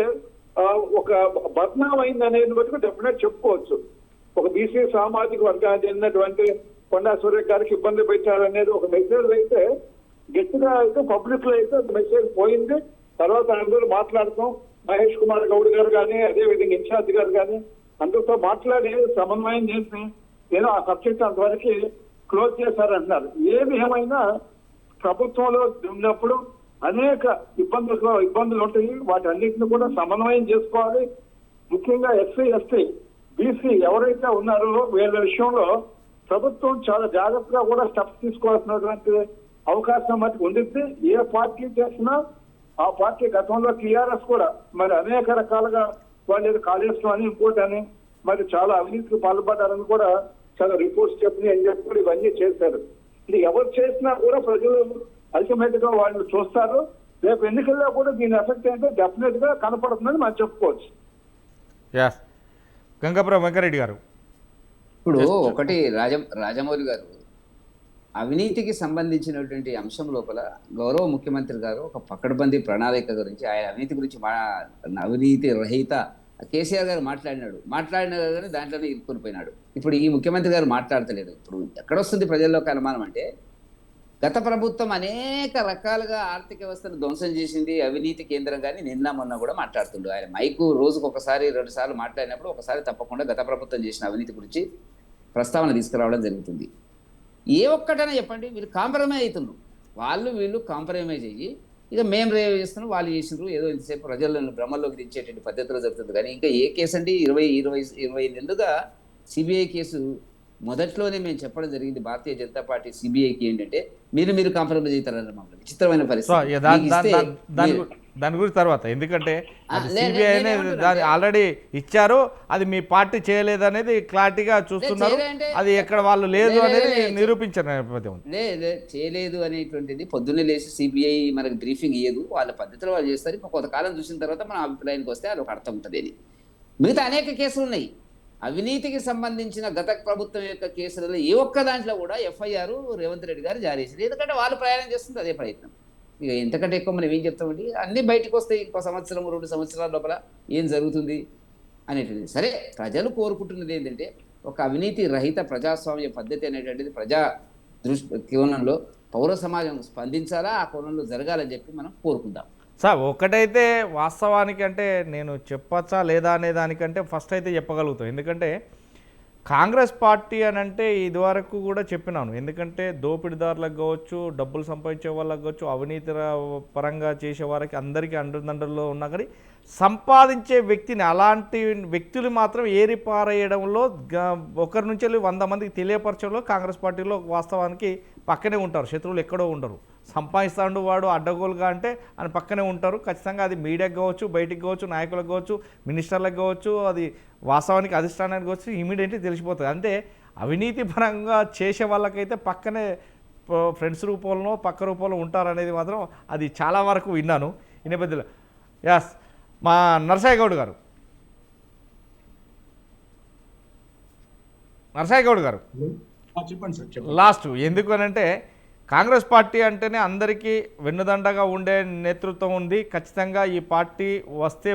ఒక బద్నాం అయింది అనేది బట్టి డెఫినెట్ చెప్పుకోవచ్చు. ఒక బీసీ సామాజిక వర్గానికి చెందినటువంటి కొండా సురేఖ గారికి ఇబ్బంది పెట్టారనేది ఒక మెసేజ్ అయితే గట్టిగా అయితే పబ్లిక్ లో అయితే మెసేజ్ పోయింది. తర్వాత అందరూ మాట్లాడుతాం. మహేష్ కుమార్ గౌడ్ గారు కానీ, అదేవిధంగా ఇన్ఛార్జ్ గారు కానీ అందరితో మాట్లాడి సమన్వయం చేసి ఏదో ఆ సబ్జెక్ట్ అంతవరకు క్లోజ్ చేశారంటున్నారు. ఏది ఏమైనా ప్రభుత్వంలో ఉన్నప్పుడు అనేక ఇబ్బందులు ఉంటాయి. వాటన్నిటిని కూడా సమన్వయం చేసుకోవాలి. ముఖ్యంగా ఎస్సీ, ఎస్టీ, బీసీ ఎవరైతే ఉన్నారో వీళ్ళ విషయంలో ప్రభుత్వం చాలా జాగ్రత్తగా కూడా స్టెప్స్ తీసుకోవాల్సినటువంటి అవకాశం మటుకు ఉండిద్ది. ఏ పార్టీ చేసినా ఆ పార్టీ గతంలో టీఆర్ఎస్ కూడా మరి అనేక రకాలుగా వాళ్ళు కాళేశ్వరం అని ఇంకోటి అని మరి చాలా అవినీతికి పాల్పడ్డారని కూడా చాలా రిపోర్ట్స్ చెప్పినాయి అని చెప్పి కూడా ఇవన్నీ చేశారు. ఇది ఎవరు చేసినా కూడా ప్రజలు అల్టిమేట్ గా వాళ్ళు చూస్తారు. రేపు ఎన్నికల్లో కూడా దీని ఎఫెక్ట్ ఏంటో డెఫినెట్ గా కనపడుతుందని మనం చెప్పుకోవచ్చు. గంగాపురం వెంకరెడ్డి గారు, ఇప్పుడు ఒకటి రాజమౌళి గారు అవినీతికి సంబంధించినటువంటి అంశం లోపల గౌరవ ముఖ్యమంత్రి గారు ఒక పకడ్బందీ ప్రణాళిక గురించి, ఆయన అవినీతి గురించి అవినీతి రహిత కేసీఆర్ గారు మాట్లాడిన కానీ దాంట్లోనే ఇరుక్కుని పోయినాడు. ఇప్పుడు ఈ ముఖ్యమంత్రి గారు మాట్లాడతలేడు. ఇప్పుడు ఎక్కడొస్తుంది ప్రజల్లోకి అనుమానం అంటే గత ప్రభుత్వం అనేక రకాలుగా ఆర్థిక వ్యవస్థను ధ్వంసం చేసింది, అవినీతి కేంద్రంగాని నిన్న మొన్న కూడా మాట్లాడుతుండు ఆయన. మైకు రోజుకు ఒకసారి 2 సార్లు మాట్లాడినప్పుడు ఒకసారి తప్పకుండా గత ప్రభుత్వం చేసిన అవినీతి గురించి ప్రస్తావన తీసుకురావడం జరుగుతుంది. ఏ ఒక్కటైనా చెప్పండి, వీళ్ళు కాంప్రమైజ్ అవుతున్నారు. వాళ్ళు వీళ్ళు కాంప్రమైజ్ అయ్యి ఇక మేము రేవ్ చేస్తున్నాం, వాళ్ళు చేసినారు, ఏదో ఇంతసేపు ప్రజలను భ్రమల్లోకి దించేటువంటి పద్ధతిలో జరుగుతుంది. కానీ ఇంకా ఏ కేసు అండి? 20 నెలలుగా సిబిఐ కేసు మొదట్లోనే మేము చెప్పడం జరిగింది. భారతీయ జనతా పార్టీ సిబిఐకి ఏంటంటే మీరు కాంప్రమైజ్ అవుతారన్న మమ్మల్ని విచిత్రమైన సో పరిస్థితి. దాని గురించి తర్వాత, ఎందుకంటే సిబిఐ దాన్ని ఆల్రెడీ ఇచ్చారు, అది మీ పార్టీ చేయలేదు అనేది క్లారిటీగా చూస్తున్నారు. అది ఎక్కడ వాళ్ళు లేదు అనేది నిరూపించిన నేపథ్యం ఉంది. చేయలేదు అనేటువంటిది పొద్దున్నే లేచి సిబిఐ మనకు బ్రీఫింగ్ ఇయ్యదు, వాళ్ళ పద్ధతిలో వాళ్ళు చేస్తారు. ఇంకా కొంతకాలం చూసిన తర్వాత మన అభిప్రాయానికి వస్తే అది ఒక అర్థం ఉంటుంది అని. మిగతా అనేక కేసులు ఉన్నాయి. అవినీతికి సంబంధించిన గత ప్రభుత్వం యొక్క కేసులలో ఏ ఒక్క దాంట్లో కూడా ఎఫ్ఐఆర్ రేవంత్ రెడ్డి గారు జారీ చేశారు. ఎందుకంటే వాళ్ళు ప్రయాణం చేస్తుంది అదే ప్రయత్నం. ఇక ఎంతకంటే ఎక్కువ మనం ఏం చెప్తామండి, అన్నీ బయటకు వస్తాయి. ఇంకో సంవత్సరం 2 సంవత్సరాల లోపల ఏం జరుగుతుంది అనేటువంటిది. సరే, ప్రజలు కోరుకుంటున్నది ఏంటంటే ఒక అవినీతి రహిత ప్రజాస్వామ్య పద్ధతి అనేటువంటిది ప్రజా కోణంలో పౌర సమాజం స్పందించాలా, ఆ కోణంలో జరగాలని చెప్పి మనం కోరుకుందాం. సార్, ఒకటైతే వాస్తవానికి అంటే నేను చెప్పచ్చా లేదా అనే దానికంటే ఫస్ట్ అయితే చెప్పగలుగుతాం. ఎందుకంటే కాంగ్రెస్ పార్టీ అని అంటే ఇదివరకు కూడా చెప్పినాను. ఎందుకంటే దోపిడీదారులకు కావచ్చు, డబ్బులు సంపాదించే వాళ్ళకి కావచ్చు, అవినీతి పరంగా చేసే వారికి అందరికీ అండదండల్లో ఉన్నా కానీ సంపాదించే వ్యక్తిని, అలాంటి వ్యక్తులు మాత్రం ఏరిపారేయడంలో ఒకరి నుంచి 100 మందికి తెలియపరచడంలో కాంగ్రెస్ పార్టీలో వాస్తవానికి పక్కనే ఉంటారు. శత్రువులు ఎక్కడో ఉండరు. సంపాదిస్తాడు వాడు అడ్డగోలుగా అంటే అని పక్కనే ఉంటారు. ఖచ్చితంగా అది మీడియాకి కావచ్చు, బయటికి కావచ్చు, నాయకులకు కావచ్చు, మినిస్టర్లకు కావచ్చు, అది వాస్తవానికి అధిష్టానానికి కావచ్చు, ఇమీడియట్లీ తెలిసిపోతుంది. అంటే అవినీతి పరంగా చేసే వాళ్ళకైతే పక్కనే ఫ్రెండ్స్ రూపంలో పక్క రూపంలో ఉంటారనేది మాత్రం అది చాలా వరకు విన్నాను ఈ నేపథ్యంలో. యాస్, మా నరసాయి గౌడ్ గారు చెప్పండి సార్, చెప్పండి. లాస్ట్ ఎందుకు అనంటే కాంగ్రెస్ పార్టీ అంటేనే అందరికీ వెన్నుదండగా ఉండే నేతృత్వం ఉంది. ఖచ్చితంగా ఈ పార్టీ వస్తే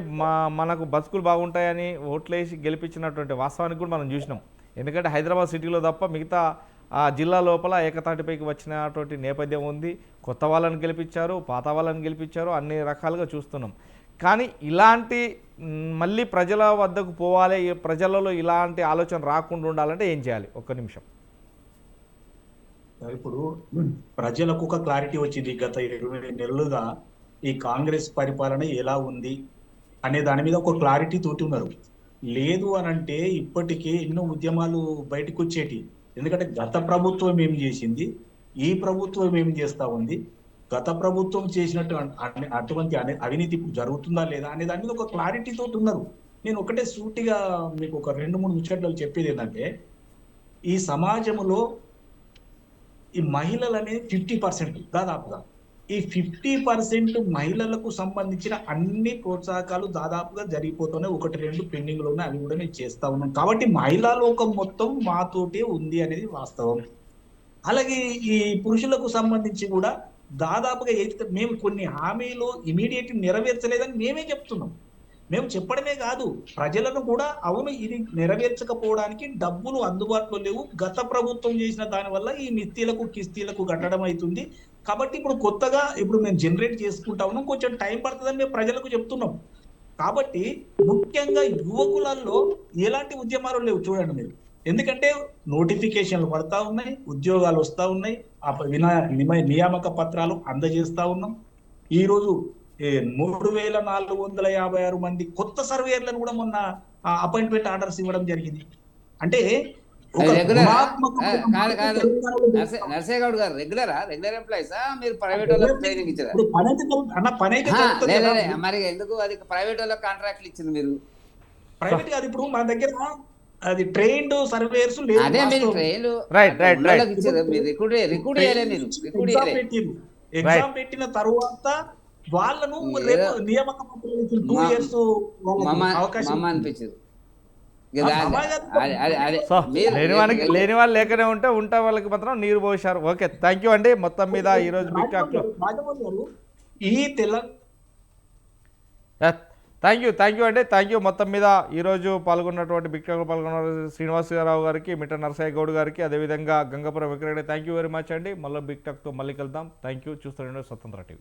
మనకు బతుకులు బాగుంటాయని ఓట్లేసి గెలిపించినటువంటి వాస్తవానికి కూడా మనం చూసినాం. ఎందుకంటే హైదరాబాద్ సిటీలో తప్ప మిగతా ఆ జిల్లా లోపల ఏకతాటిపైకి వచ్చినటువంటి నేపథ్యం ఉంది. కొత్త వాళ్ళని గెలిపించారు, పాత వాళ్ళని గెలిపించారు, అన్ని రకాలుగా చూస్తున్నాం. కానీ ఇలాంటి మళ్ళీ ప్రజల వద్దకు పోవాలి, ప్రజలలో ఇలాంటి ఆలోచన రాకుండా ఉండాలంటే ఏం చేయాలి? ఒక్క నిమిషం. ఇప్పుడు ప్రజలకు ఒక క్లారిటీ వచ్చింది. గత 20 నెలలుగా ఈ కాంగ్రెస్ పరిపాలన ఎలా ఉంది అనే దాని మీద ఒక క్లారిటీ తోటి ఉన్నారు. లేదు అనంటే ఇప్పటికే ఎన్నో ఉద్యమాలు బయటకు వచ్చేటి. ఎందుకంటే గత ప్రభుత్వం ఏం చేసింది, ఈ ప్రభుత్వం ఏం చేస్తా ఉంది, గత ప్రభుత్వం చేసినట్టు అటువంటి అవినీతి ఇప్పుడు జరుగుతుందా లేదా అనే దాని మీద ఒక క్లారిటీ తోటి ఉన్నారు. నేను ఒకటే సూటిగా మీకు ఒక 2-3 ముచ్చట్లు చెప్పేది ఏంటంటే, ఈ సమాజంలో ఈ మహిళలు అనేది 50% దాదాపుగా. ఈ 50% మహిళలకు సంబంధించిన అన్ని ప్రోత్సాహకాలు దాదాపుగా జరిగిపోతూనే 1-2 పెండింగ్ లో ఉన్నాయి. అవి కూడా మేము చేస్తా ఉన్నాం. కాబట్టి మహిళా లోకం మొత్తం మాతోటే ఉంది అనేది వాస్తవం. అలాగే ఈ పురుషులకు సంబంధించి కూడా దాదాపుగా మేము కొన్ని హామీలు ఇమీడియట్ నెరవేర్చలేదని మేమే చెప్తున్నాం. మేము చెప్పడమే కాదు, ప్రజలను కూడా అవును ఇది నెరవేర్చకపోవడానికి డబ్బులు అందుబాటులో లేవు, గత ప్రభుత్వం చేసిన దానివల్ల ఈ మిత్తీలకు కిస్తీలకు కట్టడం అవుతుంది, కాబట్టి ఇప్పుడు కొత్తగా మేము జనరేట్ చేసుకుంటా ఉన్నాం, కొంచెం టైం పడుతుందని మేము ప్రజలకు చెప్తున్నాం. కాబట్టి ముఖ్యంగా యువకులలో ఎలాంటి ఉద్యమాలు లేవు చూడండి మీరు. ఎందుకంటే నోటిఫికేషన్లు పడతా ఉన్నాయి, ఉద్యోగాలు వస్తా ఉన్నాయి, నియామక పత్రాలు అందజేస్తా ఉన్నాం. ఈరోజు 3456 మంది కొత్త సర్వేయర్లను కూడా మొన్న అపాయింట్మెంట్ ఆర్డర్స్ ఇవ్వడం జరిగింది. అంటే నర్సయ్య గౌడ్ గారు రెగ్యులర్ ఎంప్లాయీసా, మీరు ప్రైవేట్ వాళ్ళకి ట్రైనింగ్ ఇచ్చారా? మరి ఎందుకు అది ప్రైవేట్ వాళ్ళకి కాంట్రాక్ట్లు ఇచ్చింది మీరు? ప్రైవేట్ కాదు, ఇప్పుడు మన దగ్గర అది ట్రైన్డ్ సర్వేయర్స్ అదే మీరు ట్రైన్ రిక్రూట్ ఎగ్జామ్ పెట్టిన తర్వాత వాళ్ళను నియామక 2 ఇయర్స్ అవకాశం అనిపించింది. లేని వాళ్ళు లేకనే ఉంటే వాళ్ళకి మాత్రం నీరు పోసారు. ఓకే, థ్యాంక్ యూ అండి. మొత్తం మీద ఈరోజు బిగ్ టాక్ లో థ్యాంక్ యూ అండి. Thank you. మొత్తం మీద ఈరోజు పాల్గొన్నటువంటి బిగ్ టాక్లో పాల్గొన్న శ్రీనివాసరావు గారికి, మిట్ట నరసయ్య గౌడ్ గారికి, అదేవిధంగా Gangapuram Venkat Reddy thank you very much అండి. మళ్ళీ బిగ్ టాక్తో మళ్ళీ కలుద్దాం. Thank you. చూస్తూనే స్వతంత్ర టీవీ.